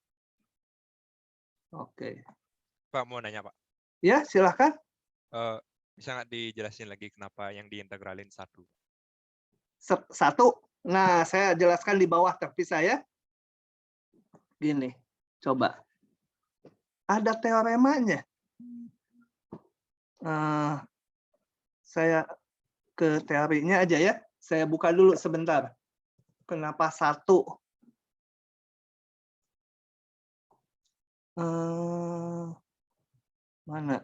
Oke. Pak, mau nanya, Pak. Ya, silahkan. Bisa nggak dijelasin lagi kenapa yang diintegralin 1? Satu. Nah, saya jelaskan di bawah terpisah ya. Gini, coba. Ada teoremanya. Saya ke teorinya aja ya. Saya buka dulu sebentar. Kenapa 1? Mana?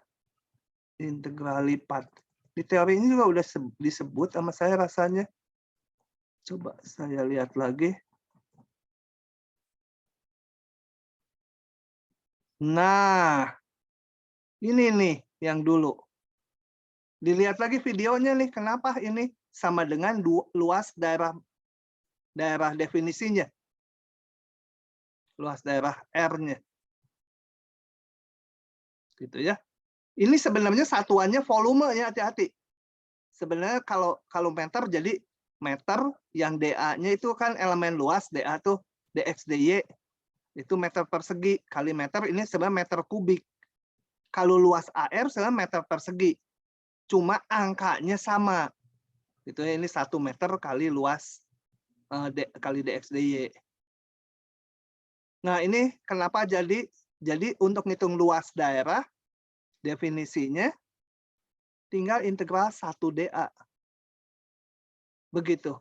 Integral lipat. Di teori ini juga udah disebut sama saya rasanya. Coba saya lihat lagi. Nah, ini nih yang dulu. Dilihat lagi videonya nih, kenapa ini sama dengan luas daerah definisinya. Luas daerah R-nya. Gitu ya. Ini sebenarnya satuannya volumenya, hati-hati. Sebenarnya kalau meter jadi meter yang dA-nya itu kan elemen luas, dA tuh dx dy itu meter persegi kali meter, ini sebenarnya meter kubik. Kalau luas AR sebenarnya meter persegi. Cuma angkanya sama. Itu ya, ini 1 meter kali luas kali dx dy. Nah, ini kenapa jadi untuk ngitung luas daerah definisinya tinggal integral 1dA. Begitu.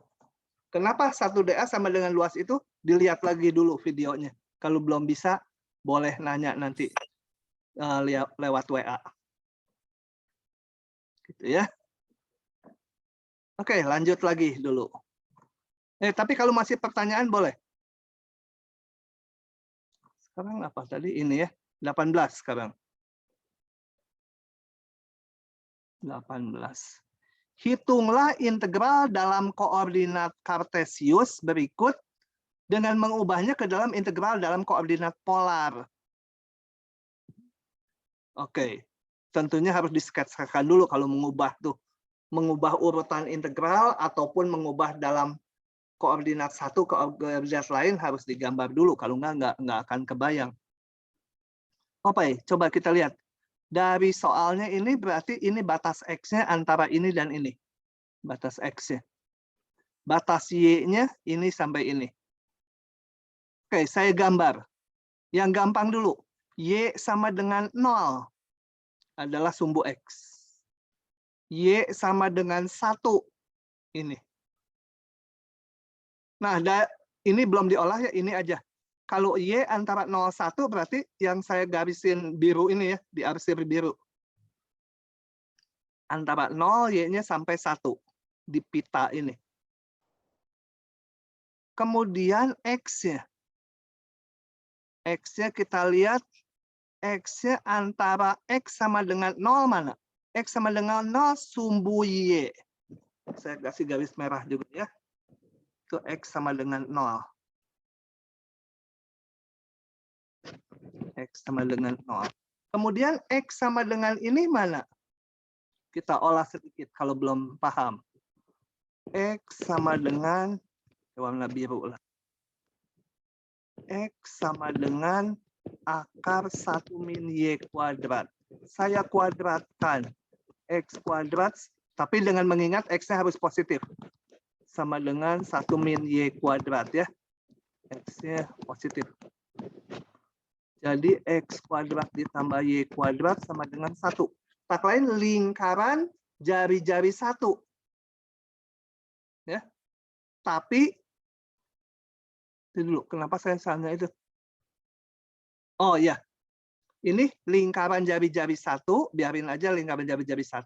Kenapa 1dA sama dengan luas itu? Dilihat lagi dulu videonya. Kalau belum bisa, boleh nanya nanti lewat WA. Gitu ya. Oke, lanjut lagi dulu. Tapi kalau masih pertanyaan boleh. Sekarang apa tadi? Ini ya, 18 sekarang. 18. Hitunglah integral dalam koordinat kartesius berikut dengan mengubahnya ke dalam integral dalam koordinat polar. Oke, tentunya harus disketsakan dulu kalau mengubah tuh. Mengubah urutan integral ataupun mengubah dalam koordinat satu ke koordinat lain harus digambar dulu. Kalau nggak akan kebayang. Oke, coba kita lihat. Dari soalnya ini berarti ini batas X-nya antara ini dan ini. Batas X-nya. Batas Y-nya ini sampai ini. Oke, saya gambar. Yang gampang dulu. Y sama dengan 0 adalah sumbu X. Y sama dengan 1. Ini. Nah, ini belum diolah ya, ini aja. Kalau Y antara 0, 1 berarti yang saya garisin biru ini ya, di arsir biru. Antara 0, Y-nya sampai 1 di pita ini. Kemudian X-nya. X-nya kita lihat, X-nya antara X sama dengan 0 mana? X sama dengan 0 sumbu Y. Saya kasih garis merah juga ya. Itu X sama dengan 0. X sama dengan 0. Kemudian X sama dengan ini mana? Kita olah sedikit kalau belum paham. X sama dengan warna biru lah. X sama dengan akar 1 min Y kuadrat. Saya kuadratkan. X kuadrat, tapi dengan mengingat X-nya harus positif. Sama dengan 1 min Y kuadrat ya. X-nya positif. Jadi X kuadrat ditambah Y kuadrat sama dengan 1. Tak lain lingkaran jari-jari 1. Ya. Tapi dulu, kenapa saya salahnya itu? Oh ya, ini lingkaran jari-jari 1, biarin aja lingkaran jari-jari 1.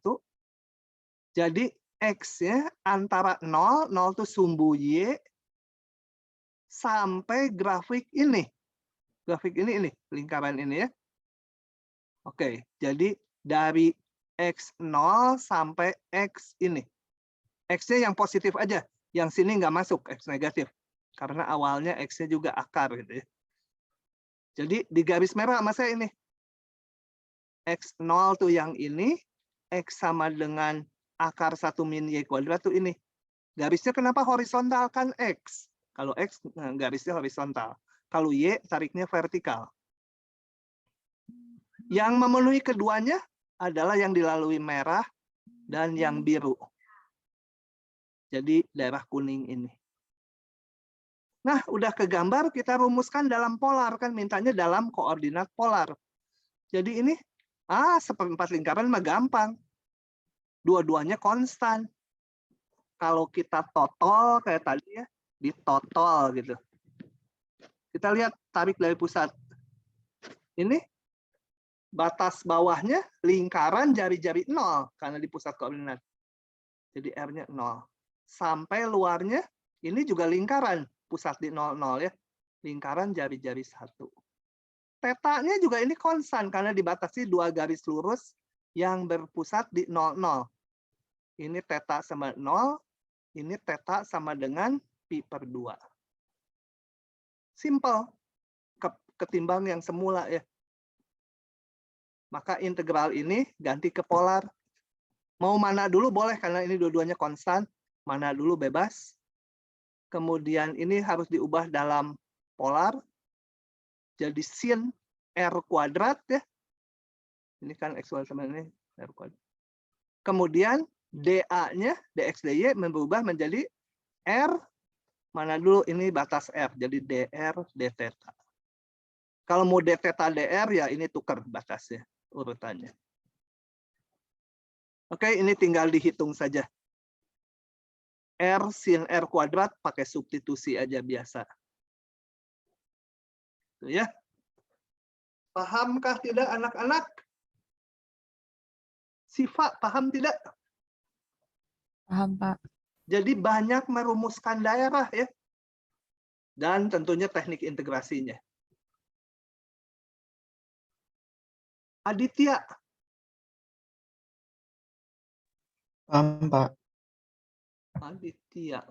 Jadi X-nya antara 0, 0 itu sumbu Y, sampai grafik ini. Grafik ini, lingkaran ini ya. Oke, jadi dari X0 sampai X ini. X-nya yang positif aja, yang sini nggak masuk, X negatif. Karena awalnya X-nya juga akar gitu ya. Jadi di garis merah sama saya ini. X0 tuh yang ini, X sama dengan akar 1 min Y kuadrat tuh ini. Garisnya kenapa horizontal? Kan X. Kalau X garisnya horizontal. Kalau Y tariknya vertikal. Yang memenuhi keduanya adalah yang dilalui merah dan yang biru. Jadi daerah kuning ini. Nah, udah ke gambar, kita rumuskan dalam polar. Kan mintanya dalam koordinat polar. Jadi ini, seperempat lingkaran mah gampang. Dua-duanya konstan. Kalau kita total, kayak tadi ya, ditotol gitu. Kita lihat, tarik dari pusat. Ini, batas bawahnya lingkaran jari-jari 0, karena di pusat koordinat. Jadi R-nya 0. Sampai luarnya, ini juga lingkaran. Pusat di 00 ya, lingkaran jari-jari 1. Tetanya juga ini konstan karena dibatasi 2 garis lurus yang berpusat di 00. Ini teta sama 0, ini teta sama dengan pi/2. Simple, ketimbang yang semula ya. Maka integral ini ganti ke polar. Mau mana dulu boleh karena ini dua-duanya konstan, mana dulu bebas. Kemudian ini harus diubah dalam polar. Jadi sin R kuadrat ya. Ini kan X sama ini R kuadrat. Kemudian dA-nya, dx dy berubah menjadi R. Mana dulu ini batas R. Jadi dr d theta. Kalau mau d theta dr ya ini tukar batasnya, urutannya. Oke, ini tinggal dihitung saja. R sin R kuadrat pakai substitusi aja biasa. Tuh ya. Pahamkah tidak anak-anak? Siva, paham tidak? Paham, Pak. Jadi banyak merumuskan daerah ya. Dan tentunya teknik integrasinya. Aditya. Paham, Pak. Aditya.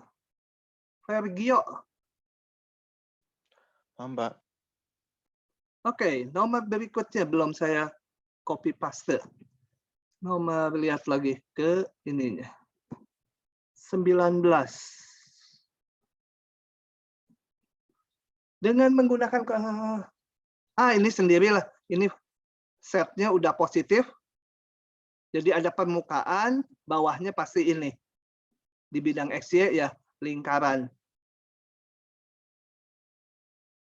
Vergio. Paham, Pak. Oke, nomor berikutnya belum saya copy paste. Nomor lihat lagi ke ininya. 19. Dengan menggunakan ini sendirilah. Ini setnya udah positif. Jadi ada permukaan, bawahnya pasti ini. Di bidang XY ya lingkaran.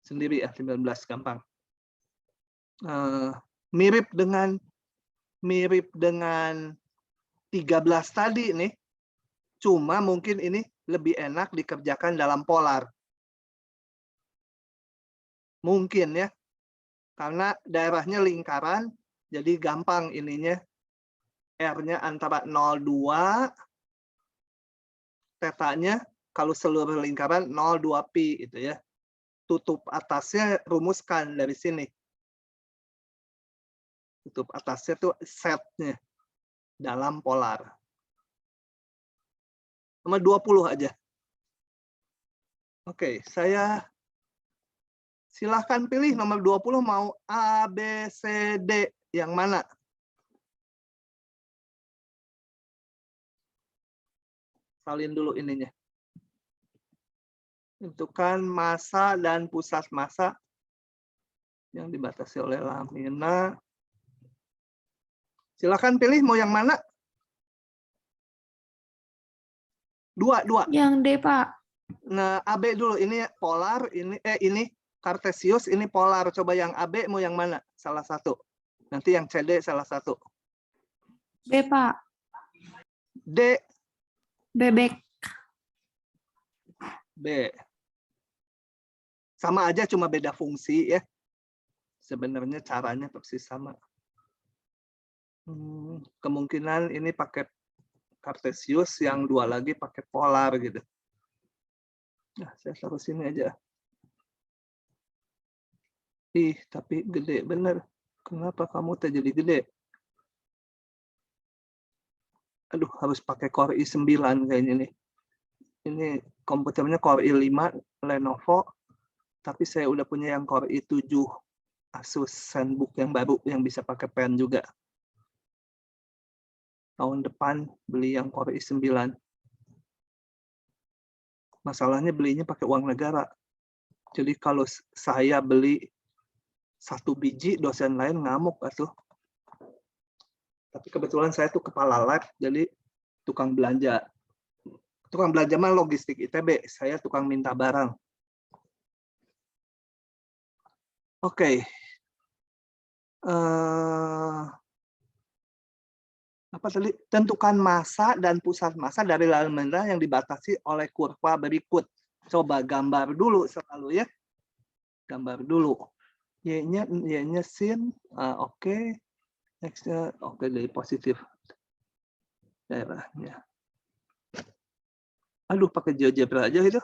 sendiri ya, 19 gampang. Mirip dengan 13 tadi nih, cuma mungkin ini lebih enak dikerjakan dalam polar. Mungkin ya, karena daerahnya lingkaran, jadi gampang ininya. R-nya antara 0,2, tetanya kalau seluruh lingkaran 0,2 pi gitu ya. Tutup atasnya rumuskan dari sini. Tutup atasnya tuh setnya dalam polar. Nomor 20 aja. Oke, saya silahkan pilih nomor 20 mau A, B, C, D. Yang mana? Salin dulu ininya. Tentukan massa dan pusat massa yang dibatasi oleh lamina. Silakan pilih mau yang mana? Dua. Yang D, Pak. Nah, AB dulu. Ini polar, ini Cartesius, ini polar. Coba yang AB mau yang mana? Salah satu. Nanti yang CD salah satu. B, Pak. D. Bebek. B. Sama aja, cuma beda fungsi ya. Sebenarnya caranya persis sama. Kemungkinan ini pakai Cartesius, yang dua lagi pakai polar gitu. Nah, saya taruh sini aja. Ih, tapi gede bener. Kenapa kamu jadi gede? Aduh, harus pakai Core i9 kayaknya nih. Ini komputernya Core i5 Lenovo, tapi saya udah punya yang Core i7 Asus ZenBook yang baru yang bisa pakai pen juga. Tahun depan beli yang Core i9. Masalahnya belinya pakai uang negara. Jadi kalau saya beli 1 biji, dosen lain ngamuk atuh. Tapi kebetulan saya tuh kepala lab, jadi tukang belanja. Tukang belanja mah logistik ITB, saya tukang minta barang. Oke. Apa tadi? Tentukan massa dan pusat massa dari lamina yang dibatasi oleh kurva berikut. Coba gambar dulu selalu ya. Gambar dulu. Y-nya sin, oke. X-nya oke, dari positif daerahnya. Aduh, pakai GeoGebra aja itu.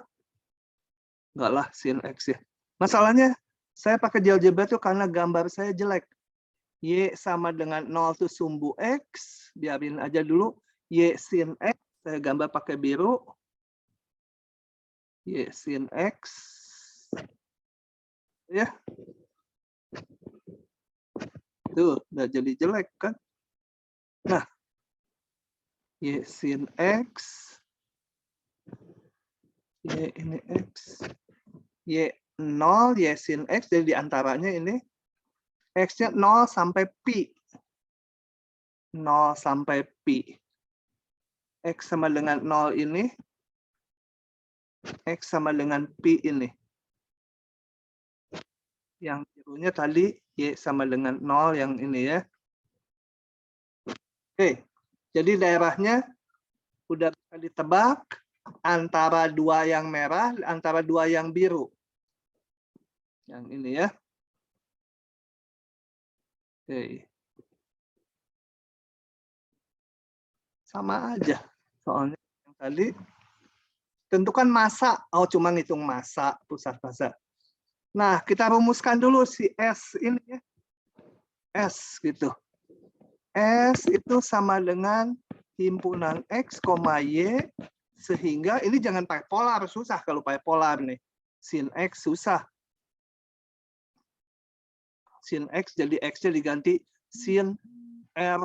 Enggak lah, sin X ya. Masalahnya, saya pakai GeoGebra itu karena gambar saya jelek. Y sama dengan 0 itu sumbu X. Biarin aja dulu. Y sin X, saya gambar pakai biru. Y sin X. Ya. Tuh, udah jadi jelek kan. Nah, Y sin X. Y ini X. Y 0, Y sin X. Jadi diantaranya ini. X-nya 0 sampai pi. 0 sampai pi. X sama dengan 0 ini. X sama dengan pi ini. Yang birunya tadi Y sama dengan 0 yang ini ya. Oke, jadi daerahnya udah bisa ditebak antara dua yang merah, antara dua yang biru. Yang ini ya. Oke. Sama aja. Soalnya yang tadi tentukan massa. Oh, cuma ngitung massa, pusat massa. Nah, kita rumuskan dulu si S ini ya. S gitu. S itu sama dengan himpunan X, Y, sehingga ini jangan pakai polar, susah kalau pakai polar nih. Sin X susah. Sin X jadi X-nya diganti sin R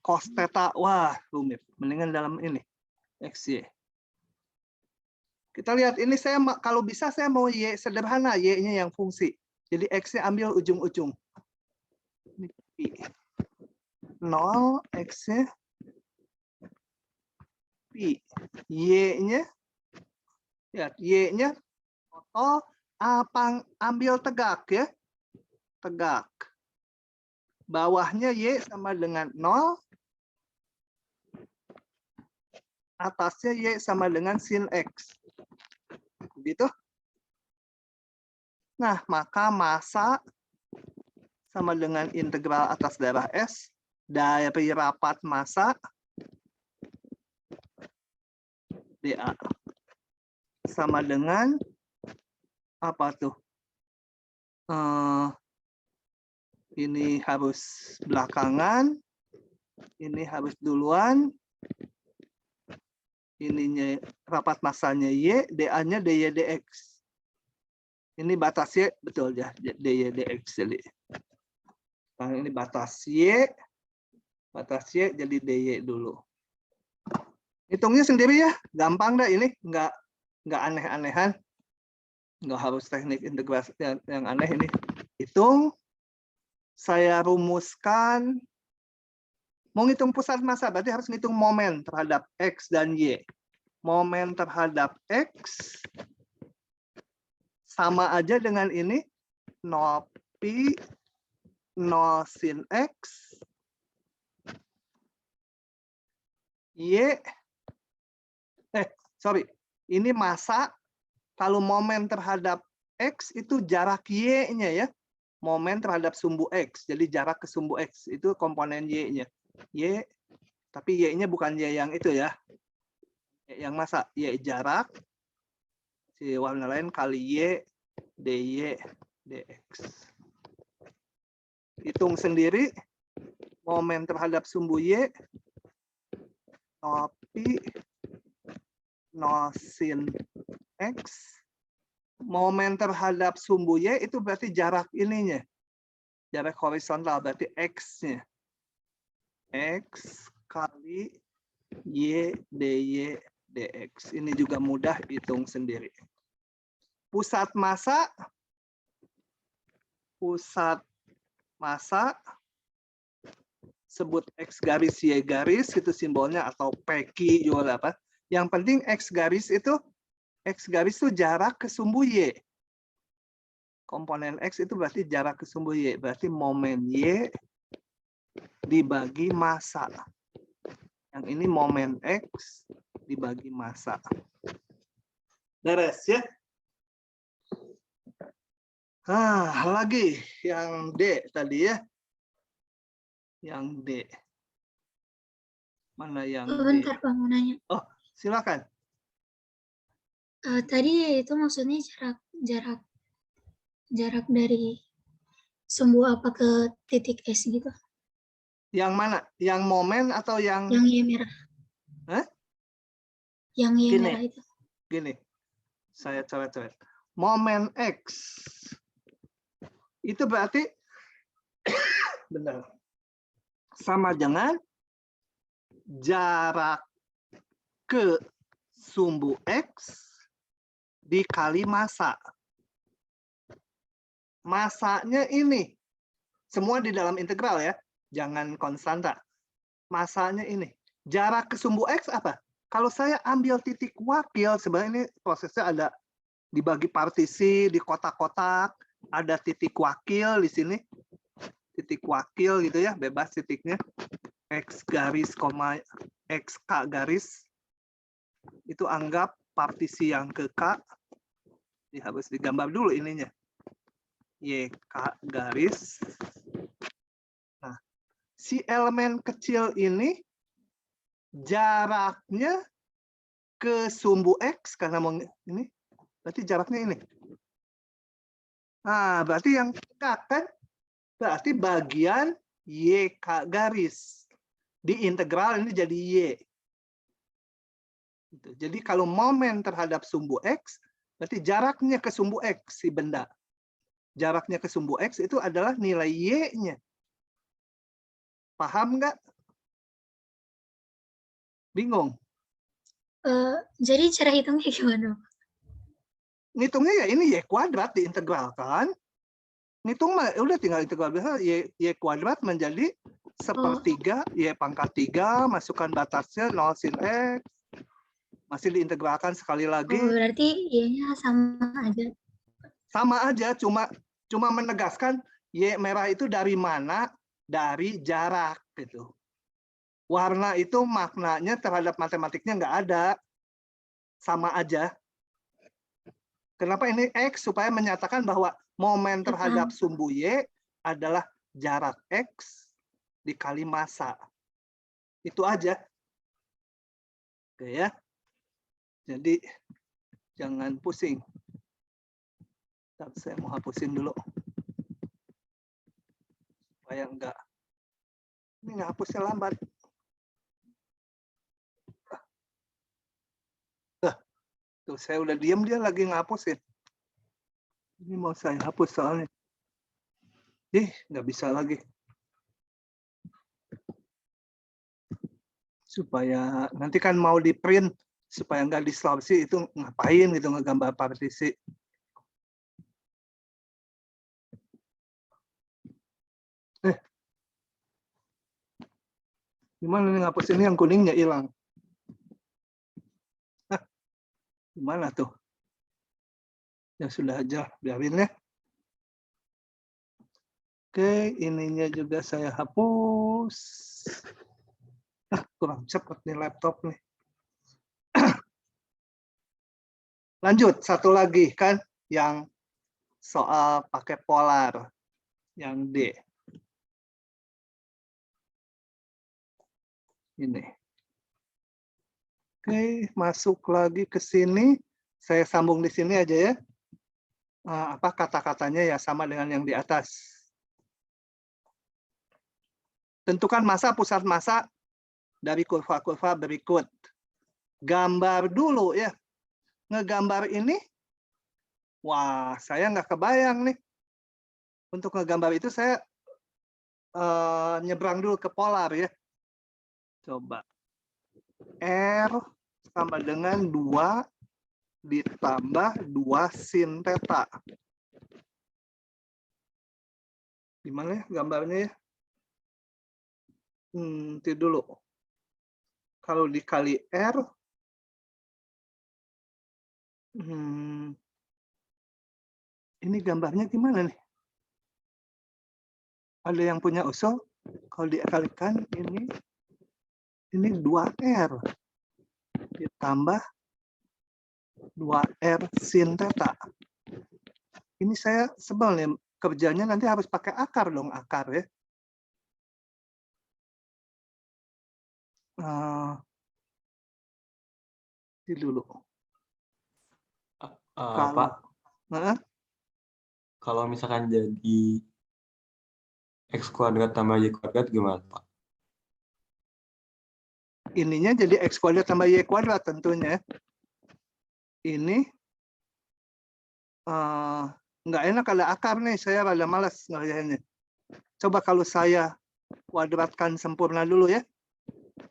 cos theta. Wah, rumit. Mendingan dalam ini. XY. Kita lihat ini saya kalau bisa saya mau Y sederhana, Y-nya yang fungsi. Jadi X-nya ambil ujung-ujung. 0, X-nya pi. Y-nya ya, Y-nya total ambil tegak ya. Tegak. Bawahnya Y sama dengan 0. Atasnya Y sama dengan sin X. Begitu. Nah, maka massa sama dengan integral atas darah S dari rapat massa dA sama dengan apa tuh? Ini harus belakangan, ini harus duluan, ininya rapat massanya Y, dA-nya dy dx. Ini batas Y, betul ya, dy dx jadi. Nah, ini batas Y jadi dy dulu. Hitungnya sendiri ya, gampang dah ini, nggak aneh-anehan, nggak harus teknik integrasi yang aneh ini. Hitung, saya rumuskan, mau ngitung pusat massa berarti harus ngitung momen terhadap X dan Y. Momen terhadap X sama aja dengan ini, 0 pi 0 sin X Y, ini massa, kalau momen terhadap X itu jarak Y-nya ya, momen terhadap sumbu X, jadi jarak ke sumbu X, itu komponen Y-nya. Y, tapi Y-nya bukan Y yang itu ya, Y yang massa, Y jarak, si warna lain kali Y, dy, dx. Hitung sendiri, momen terhadap sumbu Y, 0 pi 0 sin X. Momen terhadap sumbu Y itu berarti jarak ininya. Jarak horizontal berarti X-nya. X kali Y dy dx. Ini juga mudah, hitung sendiri. Pusat massa sebut X garis Y garis, itu simbolnya, atau PQ juga apa. Yang penting X garis itu jarak ke sumbu Y. Komponen X itu berarti jarak ke sumbu Y, berarti momen Y dibagi massa. Yang ini momen X dibagi massa. Beres ya? Lagi yang D tadi ya. Yang D. Mana yang D? Bentar Pak, mau nanya. Oh, silakan. Tadi itu maksudnya jarak dari sumbu apa ke titik S gitu? Yang mana? Yang momen atau yang? Yang Y merah. Hah? Yang Y Gini. merah itu. Gini, saya coret-coret. Momen X itu berarti benar, sama dengan jarak ke sumbu X dikali massa. Massanya ini semua di dalam integral ya, jangan konstanta. Massanya ini. Jarak ke sumbu X apa? Kalau saya ambil titik wakil, sebenarnya ini prosesnya ada dibagi partisi di kotak-kotak, ada titik wakil di sini. Titik wakil gitu ya, bebas titiknya. X garis, XK garis. Itu anggap partisi yang ke K. Ini harus digambar dulu ininya. YK garis. Nah, si elemen kecil ini jaraknya ke sumbu X, karena mau ini, berarti jaraknya ini. Nah, berarti yang tegak kan? Berarti bagian YK garis. Di integral ini jadi Y. Jadi kalau momen terhadap sumbu X, berarti jaraknya ke sumbu X, si benda. Jaraknya ke sumbu X itu adalah nilai Y-nya. Paham nggak? Bingung? Jadi cara hitungnya gimana? Ngitungnya ya ini Y kuadrat diintegralkan. Ngitung mah udah tinggal integral biasa, Y kuadrat menjadi sepertiga Y pangkat 3, masukkan batasnya 0 sin X. Masih diintegralkan sekali lagi. Berarti Y-nya sama aja. Sama aja, cuma menegaskan Y merah itu dari mana? Dari jarak gitu. Warna itu maknanya terhadap matematiknya nggak ada. Sama aja. Kenapa ini X? Supaya menyatakan bahwa momen terhadap sumbu Y adalah jarak X dikali massa. Itu aja. Oke ya. Jadi jangan pusing. Bentar, saya mau hapusin dulu. Supaya enggak. Ini ngapusnya lambat. Tuh, saya udah diam, dia lagi ngapusin. Ini mau saya hapus soalnya. Nggak bisa lagi. Supaya nanti kan mau di print, supaya nggak distorsi, itu ngapain gitu ngegambar partisi. Gimana nih ngapus ini, yang kuningnya hilang. Gimana tuh? Ya sudah aja, biarin ya. Oke, ininya juga saya hapus. Kurang cepat nih laptop nih. Lanjut, satu lagi kan yang soal pakai polar. Yang D. Ini. Oke, masuk lagi ke sini. Saya sambung di sini aja ya. Apa kata-katanya ya sama dengan yang di atas. Tentukan massa, pusat massa dari kurva-kurva berikut. Gambar dulu ya. Ngegambar ini, wah saya nggak kebayang nih. Untuk ngegambar itu saya nyebrang dulu ke polar ya. Coba. R sama dengan 2 ditambah 2 sin theta. Gimana ya gambarnya ya? Nanti dulu. Kalau dikali R, ini gambarnya gimana nih? Ada yang punya usul? Kalau dikalikan ini 2R ditambah 2R sin theta. Ini saya sebel nih, kerjanya nanti harus pakai akar dong, akar ya. Ini dulu. Pak, kalau misalkan jadi X kuadrat tambah Y kuadrat gimana, Pak? Ininya jadi X kuadrat tambah Y kuadrat tentunya. Ini nggak enak ada akar nih, saya rada malas ngerjainnya. Coba kalau saya kuadratkan sempurna dulu ya.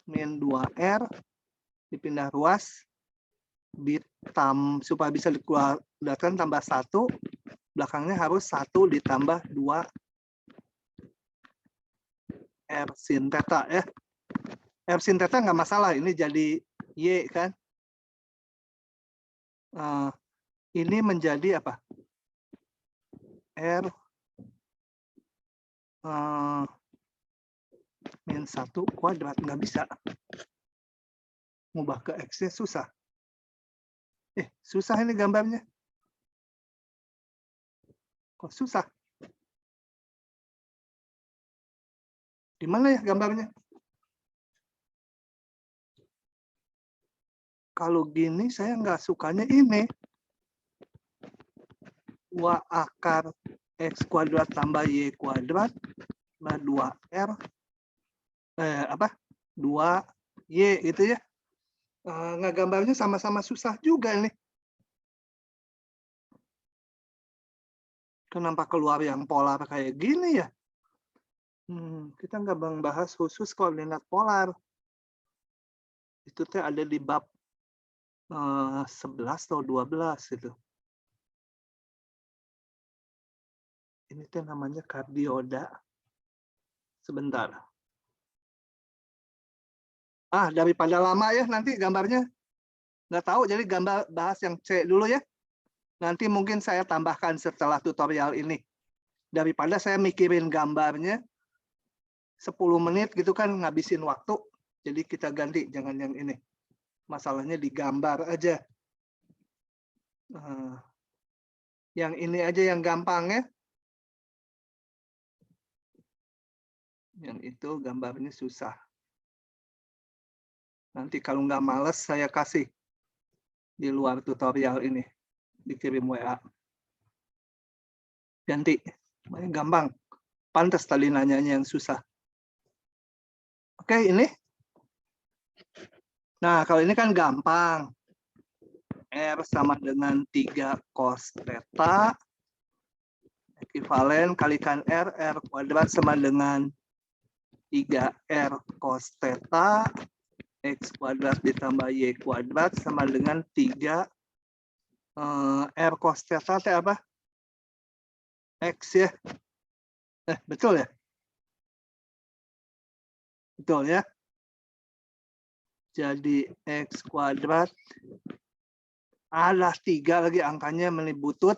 Min 2R dipindah ruas supaya bisa dikuadratkan tambah 1, belakangnya harus 1 ditambah 2 R sin theta ya. R sin theta nggak masalah, ini jadi Y kan. Ini menjadi apa? R min 1 kuadrat, nggak bisa. Ngubah ke X-nya susah. Susah ini gambarnya. Kok susah? Di mana ya gambarnya? Kalau gini saya nggak sukanya ini. 2 akar X kuadrat tambah Y kuadrat tambah 2R 2Y gitu ya. Ngegambarnya sama-sama susah juga nih. Kenapa keluar yang polar kayak gini ya? Kita nggak bahas khusus koordinat polar. Itu teh ada di bab 11 atau 12 itu. Ini teh namanya kardioda. Sebentar. Daripada lama ya nanti gambarnya nggak tahu, jadi gambar bahas yang C dulu ya. Nanti mungkin saya tambahkan setelah tutorial ini. Daripada saya mikirin gambarnya 10 menit gitu kan ngabisin waktu. Jadi kita ganti, jangan yang ini. Masalahnya digambar aja. Yang ini aja yang gampang ya. Yang itu gambarnya susah. Nanti kalau nggak males saya kasih di luar tutorial ini. Dikirim WA. Ganti. Gampang. Pantas tadi nanyanya yang susah. Oke, ini. Nah, kalau ini kan gampang. R sama dengan 3 cos theta. Ekivalen kalikan R kuadrat sama dengan 3R cos theta. X kuadrat ditambah Y kuadrat sama dengan 3 R cos theta itu apa? X ya. Betul ya? Betul ya? Jadi X kuadrat. Alah 3 lagi angkanya melibutut.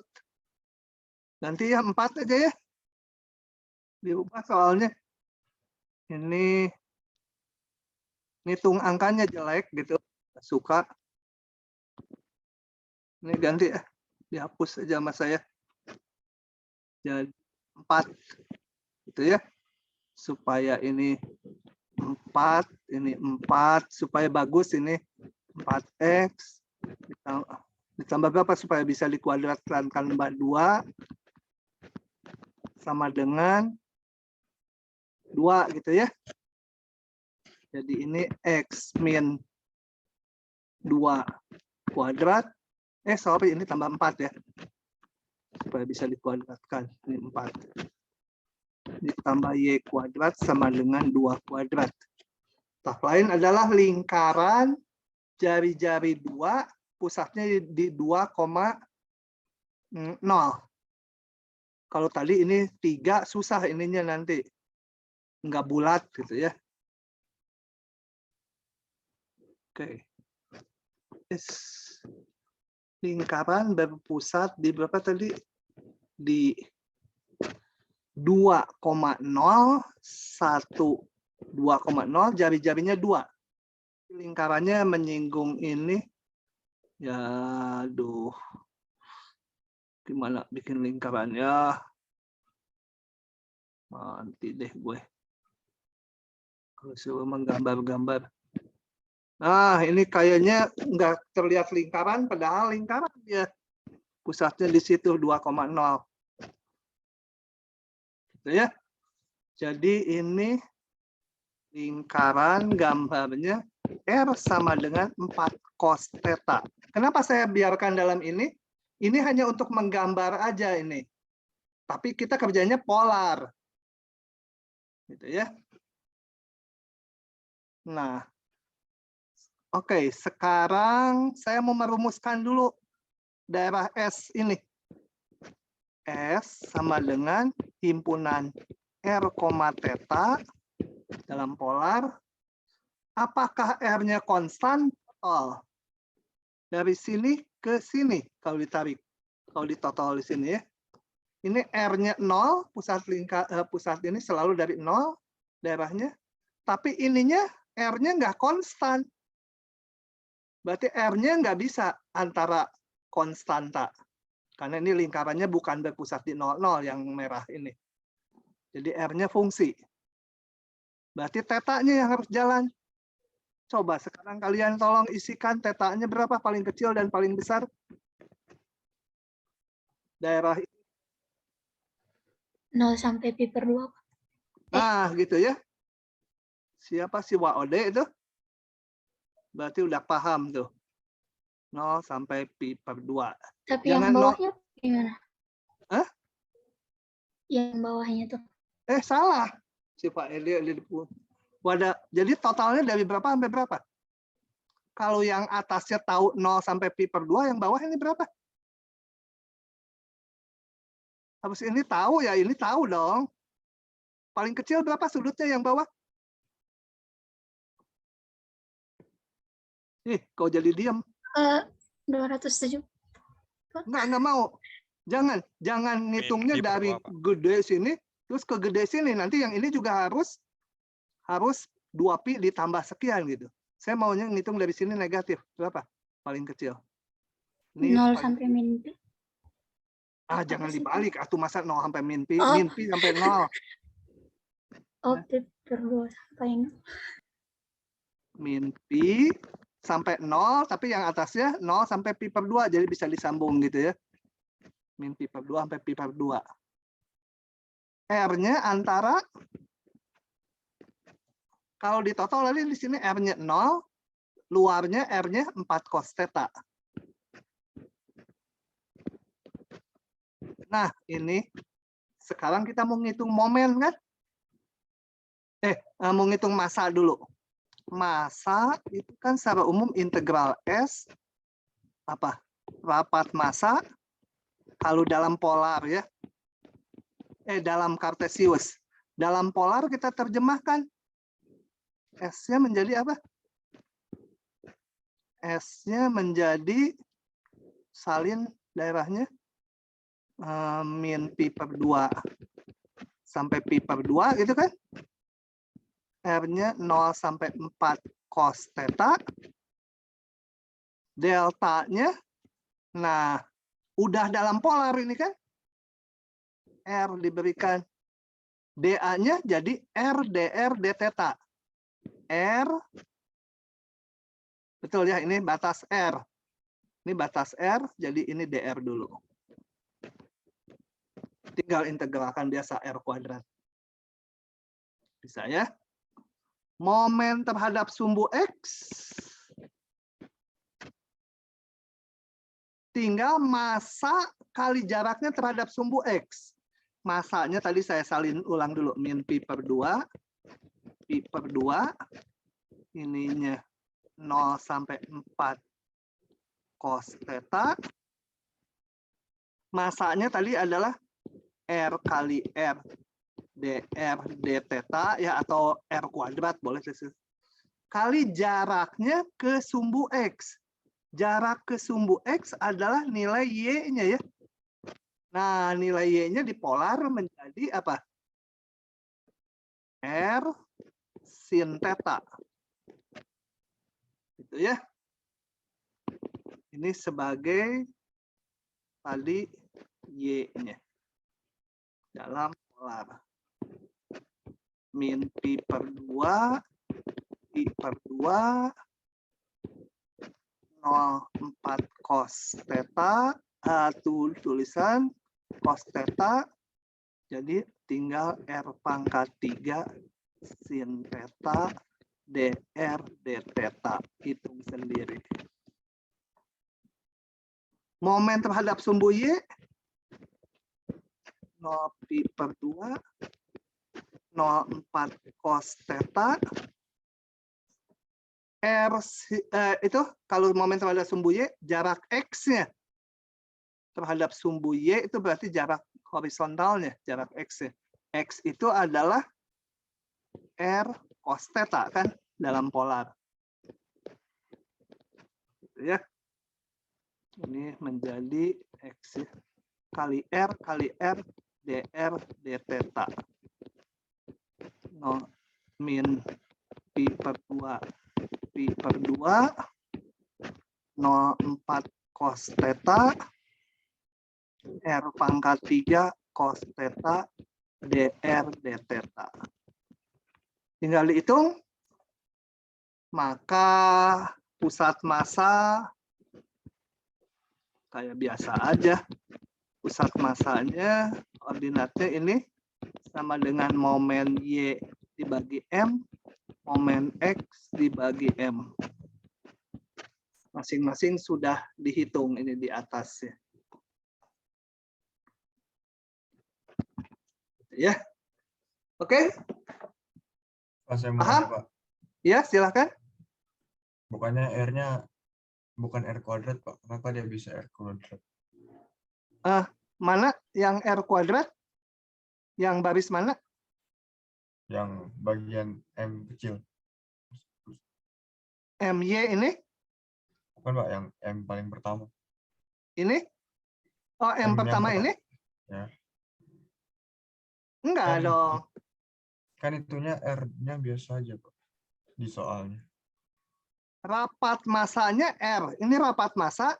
Nanti ya 4 aja ya. Diubah soalnya. Ini ngitung angkanya jelek gitu. Suka. Ini ganti ya. Dihapus aja sama saya. Jadi 4 gitu ya, supaya ini 4, ini 4, supaya bagus ini 4x ditambah berapa supaya bisa dikuadratkan 2 sama dengan 2 gitu ya. Jadi ini x min 2 kuadrat, sorry ini tambah 4 ya. Supaya bisa dikuadratkan. Ini 4. Ditambah Y kuadrat sama dengan 2 kuadrat. Tahap lain adalah lingkaran jari-jari 2, pusatnya di 2,0. Kalau tadi ini 3, susah ininya nanti. Nggak bulat gitu ya. Oke. Lingkaran berpusat di berapa tadi? Di 2,0, 1, 2,0, jari-jarinya 2. Lingkarannya menyinggung ini. Ya, aduh. Gimana bikin lingkarannya? Nanti deh gue. Kalau suruh menggambar-gambar. Nah, ini kayaknya nggak terlihat lingkaran, padahal lingkaran dia. Pusatnya di situ 2,0. Gitu ya. Jadi ini lingkaran gambarnya R sama dengan 4 cos theta. Kenapa saya biarkan dalam ini? Ini hanya untuk menggambar aja ini. Tapi kita kerjanya polar. Gitu ya. Nah, oke, sekarang saya mau merumuskan dulu daerah S ini. S sama dengan himpunan R, theta dalam polar. Apakah R-nya konstan? Dari sini ke sini kalau ditarik. Kalau ditotal di sini ya. Ini R-nya 0, pusat ini selalu dari 0 daerahnya. Tapi ininya R-nya nggak konstan. Berarti R-nya nggak bisa antara konstanta. Karena ini lingkarannya bukan berpusat di 0,0 yang merah ini. Jadi R-nya fungsi. Berarti tetanya yang harus jalan. Coba sekarang kalian tolong isikan tetanya berapa paling kecil dan paling besar. Daerah 0 sampai pi per 2. Nah, gitu ya. Siapa si WOD itu? Berarti udah paham tuh. 0 sampai pi per 2. Tapi Jangan yang bawahnya gimana? Hah? Yang bawahnya tuh. Salah. Si Pak Eli wadah. Jadi totalnya dari berapa sampai berapa? Kalau yang atasnya tahu 0 sampai pi per 2, yang bawah ini berapa? Habis ini tahu ya, ini tahu dong. Paling kecil berapa sudutnya yang bawah? Kau jadi diam. 270. Pak. Nggak mau. Jangan ngitungnya Min pi per dari 2, Pak. gede sini, terus ke gede sini. Nanti yang ini juga harus 2pi ditambah sekian gitu. Saya maunya ngitung dari sini negatif. Berapa? Paling kecil. Ini 0 paling- sampai min pi. jangan Apa sih, dibalik. Atau masa 0 sampai min pi. Oh. Min pi sampai 0. Oh, pi per 2 sampai 0. Min pi sampai 0, tapi yang atasnya 0 sampai pi per 2. Jadi bisa disambung gitu ya. Min pi per 2 sampai pi per 2. R-nya antara, kalau di total tadi di sini R-nya 0, luarnya R-nya 4 cos theta. Nah, ini sekarang kita mau ngitung momen kan? Mau ngitung massa dulu. Massa itu kan secara umum integral S apa? Rapat massa kalau dalam polar ya. Dalam kartesius. Dalam polar kita terjemahkan S-nya menjadi apa? S-nya menjadi salin daerahnya min pi per 2 sampai pi per 2 gitu kan. R-nya 0 sampai 4 cos theta. Delta-nya, nah udah dalam polar ini kan. R diberikan. dA-nya jadi R dr d theta. R, betul ya, ini batas R. Ini batas R, jadi ini dr dulu. Tinggal integralkan biasa R kuadrat. Bisa ya? Momen terhadap sumbu X. Tinggal massa kali jaraknya terhadap sumbu X. Massanya tadi saya salin ulang dulu. Min pi per 2. Pi per 2. Ininya 0 sampai 4 cos theta. Massanya tadi adalah R kali R dr d theta ya, atau R kuadrat boleh kali jaraknya ke sumbu X. Jarak ke sumbu X adalah nilai Y-nya ya. Nah, nilai Y-nya dipolar menjadi apa? R sin theta. Gitu ya. Ini sebagai tadi Y-nya. Dalam polar. Min pi per 2, pi per 2, 0,4 cos theta, tulisan cos theta, jadi tinggal R pangkat 3 sin theta dr d theta. Hitung sendiri. Momen terhadap sumbu Y, 0 pi per 2, 0,4 cos theta. R itu kalau momen terhadap sumbu Y, jarak X-nya terhadap sumbu Y itu berarti jarak horizontalnya, jarak X-nya. X itu adalah R cos theta kan dalam polar. Ya. Ini menjadi X kali R dr d theta. Min pi per 2 pi per 2 0,4 cos theta R pangkat 3 cos theta dr d theta. Tinggal dihitung, maka pusat massa kayak biasa aja. Pusat massanya koordinatnya ini sama dengan momen Y dibagi M, momen X dibagi M. Masing-masing sudah dihitung ini di atasnya. Ya. Oke? Saya mau Paham? nanya, Pak. Ya, silakan. Bukannya R-nya bukan R kuadrat, Pak. Kenapa dia bisa R kuadrat? Mana yang R kuadrat? Yang baris mana? Yang bagian M kecil. MY ini? Bukan, Pak. Yang M paling pertama. Ini? Oh, yang pertama ini? Ya. Enggak Kan dong. Kan itunya R-nya biasa aja, Pak. Di soalnya. Rapat masanya R. Ini rapat massa.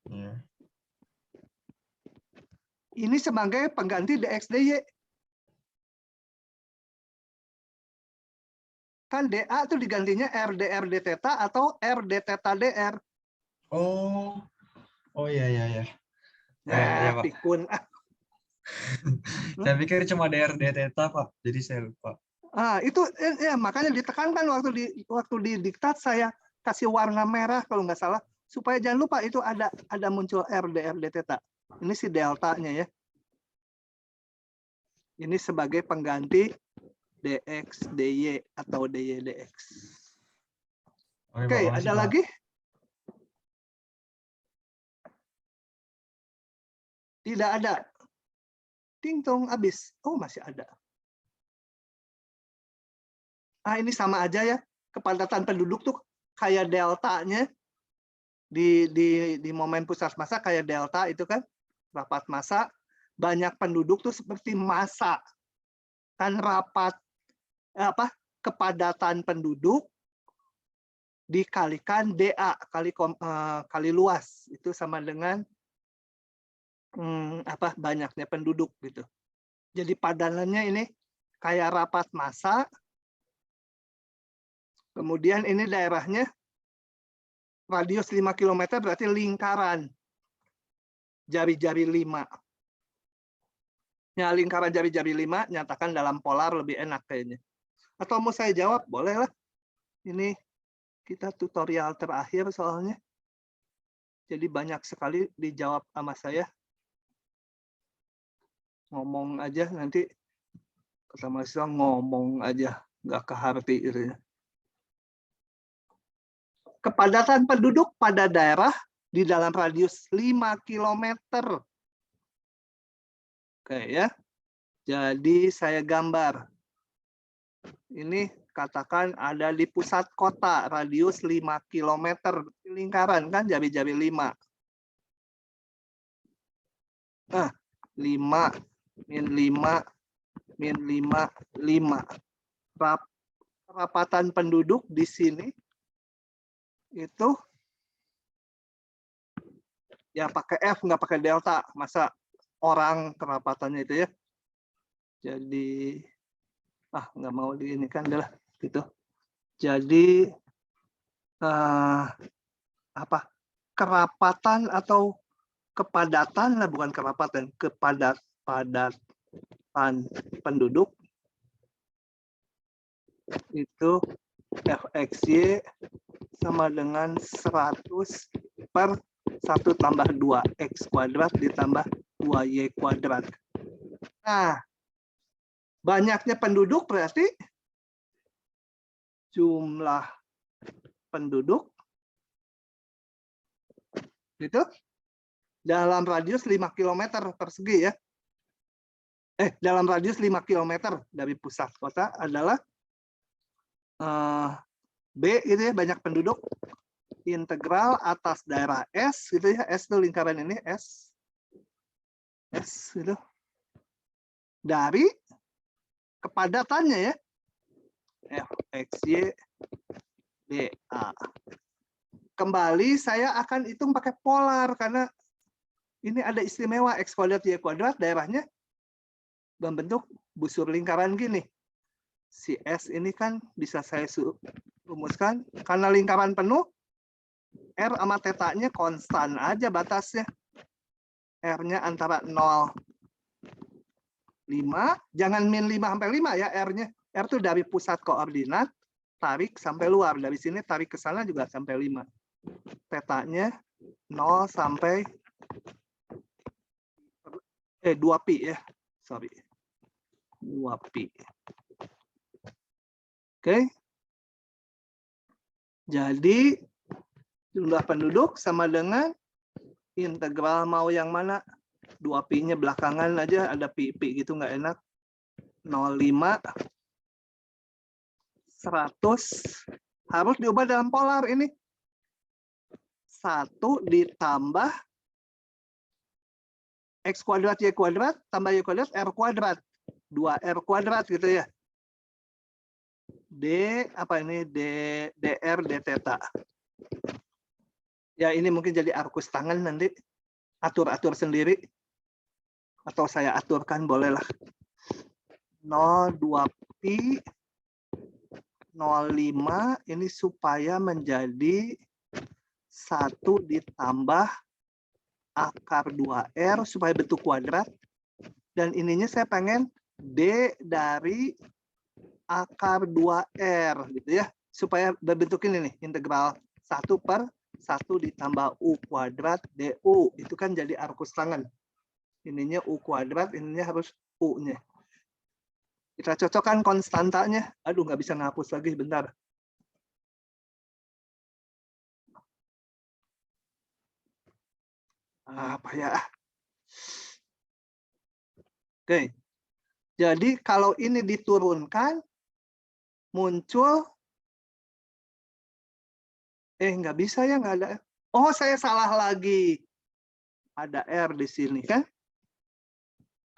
Iya. Ini sebagai pengganti DX DY. Kan DA itu digantinya RDR D theta atau RD theta DR. Oh. Oh iya iya iya. Ya, Nah, ya, Pak. pikun. Saya pikir cuma DR D theta, Pak. Jadi saya lupa. Itu ya, makanya ditekankan waktu di diktat saya kasih warna merah kalau nggak salah supaya jangan lupa itu ada muncul RDR D theta. Ini si deltanya ya. Ini sebagai pengganti DX DY atau DY DX. Oke, Oke, Pak, makasih, ada Pak. lagi? Tidak ada. Ting-tong habis. Oh, masih ada. Ini sama aja ya. Kepadatan penduduk tuh kayak deltanya di momen pusat massa kayak delta itu kan rapat massa. Banyak penduduk tuh seperti massa. Kan rapat kepadatan penduduk dikalikan DA kali luas itu sama dengan banyaknya penduduk gitu. Jadi padanannya ini kayak rapat massa. Kemudian ini daerahnya radius 5 km berarti lingkaran jari-jari 5. Ya, lingkaran jari-jari 5 nyatakan dalam polar lebih enak kayaknya. Atau mau saya jawab, bolehlah. Ini kita tutorial terakhir soalnya. Jadi banyak sekali dijawab sama saya. Ngomong aja nanti kata mahasiswa ngomong aja, nggak keharti gitu. Kepadatan penduduk pada daerah di dalam radius 5 km. Oke ya. Jadi saya gambar. Ini katakan ada di pusat kota, radius 5 km. Lingkaran kan jari-jari 5. Nah, 5, min 5, min 5, 5. Rapatan penduduk di sini itu ya pakai F, nggak pakai delta. Masa orang kerapatannya itu ya. Jadi nggak mau di ini kan adalah gitu. Jadi kerapatan atau kepadatan lah, bukan kerapatan, kepadatan penduduk itu Fxy sama dengan 100 per 1 tambah 2 X kuadrat ditambah 2Y kuadrat. Nah, banyaknya penduduk berarti jumlah penduduk gitu dalam radius 5 km persegi ya. Dalam radius 5 km dari pusat kota adalah B gitu ya, banyak penduduk, integral atas daerah S gitu ya, S itu lingkaran ini S gitu, dari kepadatannya ya, Fxy dA. Kembali saya akan hitung pakai polar karena ini ada istimewa X kuadrat Y kuadrat, daerahnya membentuk busur lingkaran gini. Si S ini kan bisa saya rumuskan karena lingkaran penuh, R sama tetanya konstan aja batasnya. R-nya antara 0, 5, jangan min 5 sampai 5 ya R-nya. R itu dari pusat koordinat, tarik sampai luar. Dari sini tarik ke sana juga sampai 5. Tetanya 0 sampai 2pi ya. Sorry. 2pi. Oke. Jadi jumlah penduduk sama dengan integral mau yang mana? 2pi-nya belakangan aja, ada pi gitu nggak enak. 0,5 100 harus diubah dalam polar ini. 1 ditambah X kuadrat Y kuadrat tambah Y kuadrat R kuadrat. 2R kuadrat gitu ya. D apa ini dr d theta. Ya ini mungkin jadi arkus tangan nanti atur-atur sendiri atau saya aturkan bolehlah. 0,2pi 0,5 ini supaya menjadi 1 ditambah akar 2R supaya bentuk kuadrat, dan ininya saya pengen D dari akar 2R gitu ya, supaya berbentuk ini nih, integral 1/1 ditambah U kuadrat DU, itu kan jadi arkus tangan. Ininya U kuadrat, ininya harus U-nya. Kita cocokkan konstantanya. Aduh, nggak bisa ngapus lagi, bentar. Apa ya? Oke. Jadi kalau ini diturunkan, muncul, nggak bisa ya, nggak ada. Oh, saya salah lagi. Ada R di sini kan?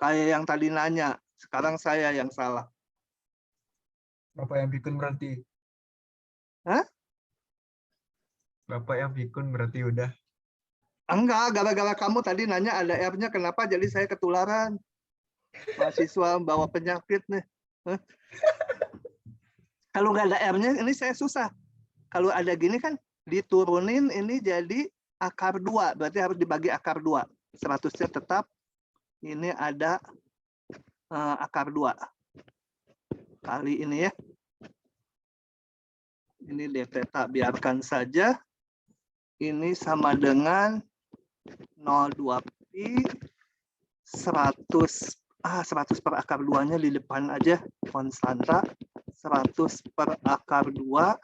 Kayak yang tadi nanya. Sekarang saya yang salah. Bapak yang pikun berarti. Hah? Bapak yang pikun berarti udah. Enggak, gara-gara kamu tadi nanya ada R-nya, kenapa jadi saya ketularan? Mahasiswa bawa penyakit nih. Hah? Kalau nggak ada R-nya, ini saya susah. Kalau ada gini kan, diturunin ini jadi akar 2. Berarti harus dibagi akar 2. 100-nya tetap. Ini ada akar 2. Kali ini ya. Ini d theta, biarkan saja. Ini sama dengan 0,2pi 100 per akar 2-nya di depan aja, konstanta 100 per akar 2.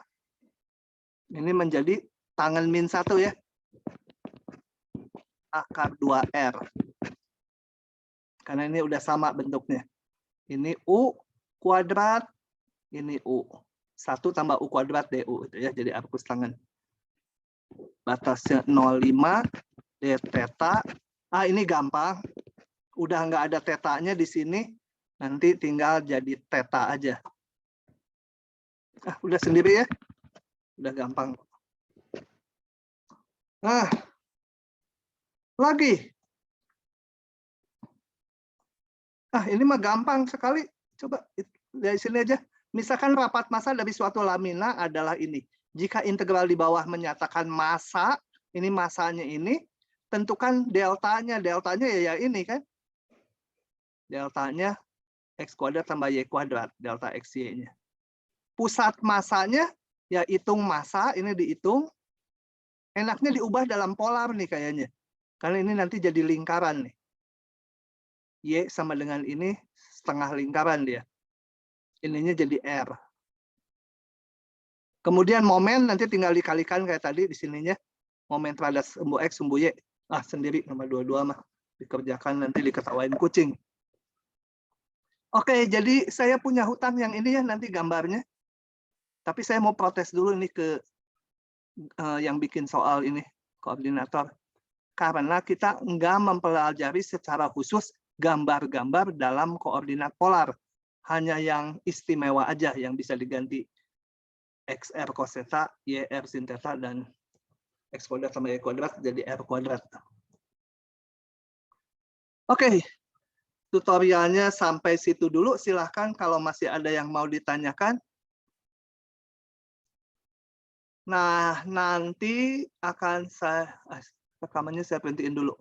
Ini menjadi tangan min 1 ya. Akar 2R. Karena ini udah sama bentuknya. Ini U kuadrat, ini U. 1 tambah U kuadrat DU itu ya, jadi arkus tangan. Batasnya 0,5 d theta. Ini gampang. Udah nggak ada tetanya di sini. Nanti tinggal jadi theta aja. Udah sendiri ya. Udah gampang. Lagi. Ini mah gampang sekali. Coba dari sini aja. Misalkan rapat massa dari suatu lamina adalah ini. Jika integral di bawah menyatakan massa, ini massanya ini, tentukan deltanya. Deltanya ya ini kan. Deltanya X kuadrat tambah Y kuadrat. Delta XY-nya. Pusat massanya, ya hitung massa, ini dihitung. Enaknya diubah dalam polar nih kayaknya. Karena ini nanti jadi lingkaran nih. Y sama dengan ini setengah lingkaran dia. Ininya jadi R. Kemudian momen nanti tinggal dikalikan kayak tadi di sininya. Momen terhadap sumbu X, sumbu Y. Sendiri nomor 22 mah. Dikerjakan nanti diketawain kucing. Oke, jadi saya punya hutang yang ini ya nanti gambarnya. Tapi saya mau protes dulu nih ke yang bikin soal ini, koordinator. Karena kita nggak mempelajari secara khusus gambar-gambar dalam koordinat polar. Hanya yang istimewa aja yang bisa diganti. XR cos theta, YR sin theta, dan X kuadrat sama Y kuadrat jadi R kuadrat. Oke, tutorialnya sampai situ dulu. Silahkan kalau masih ada yang mau ditanyakan. Nah, nanti akan rekamannya saya berhentiin dulu.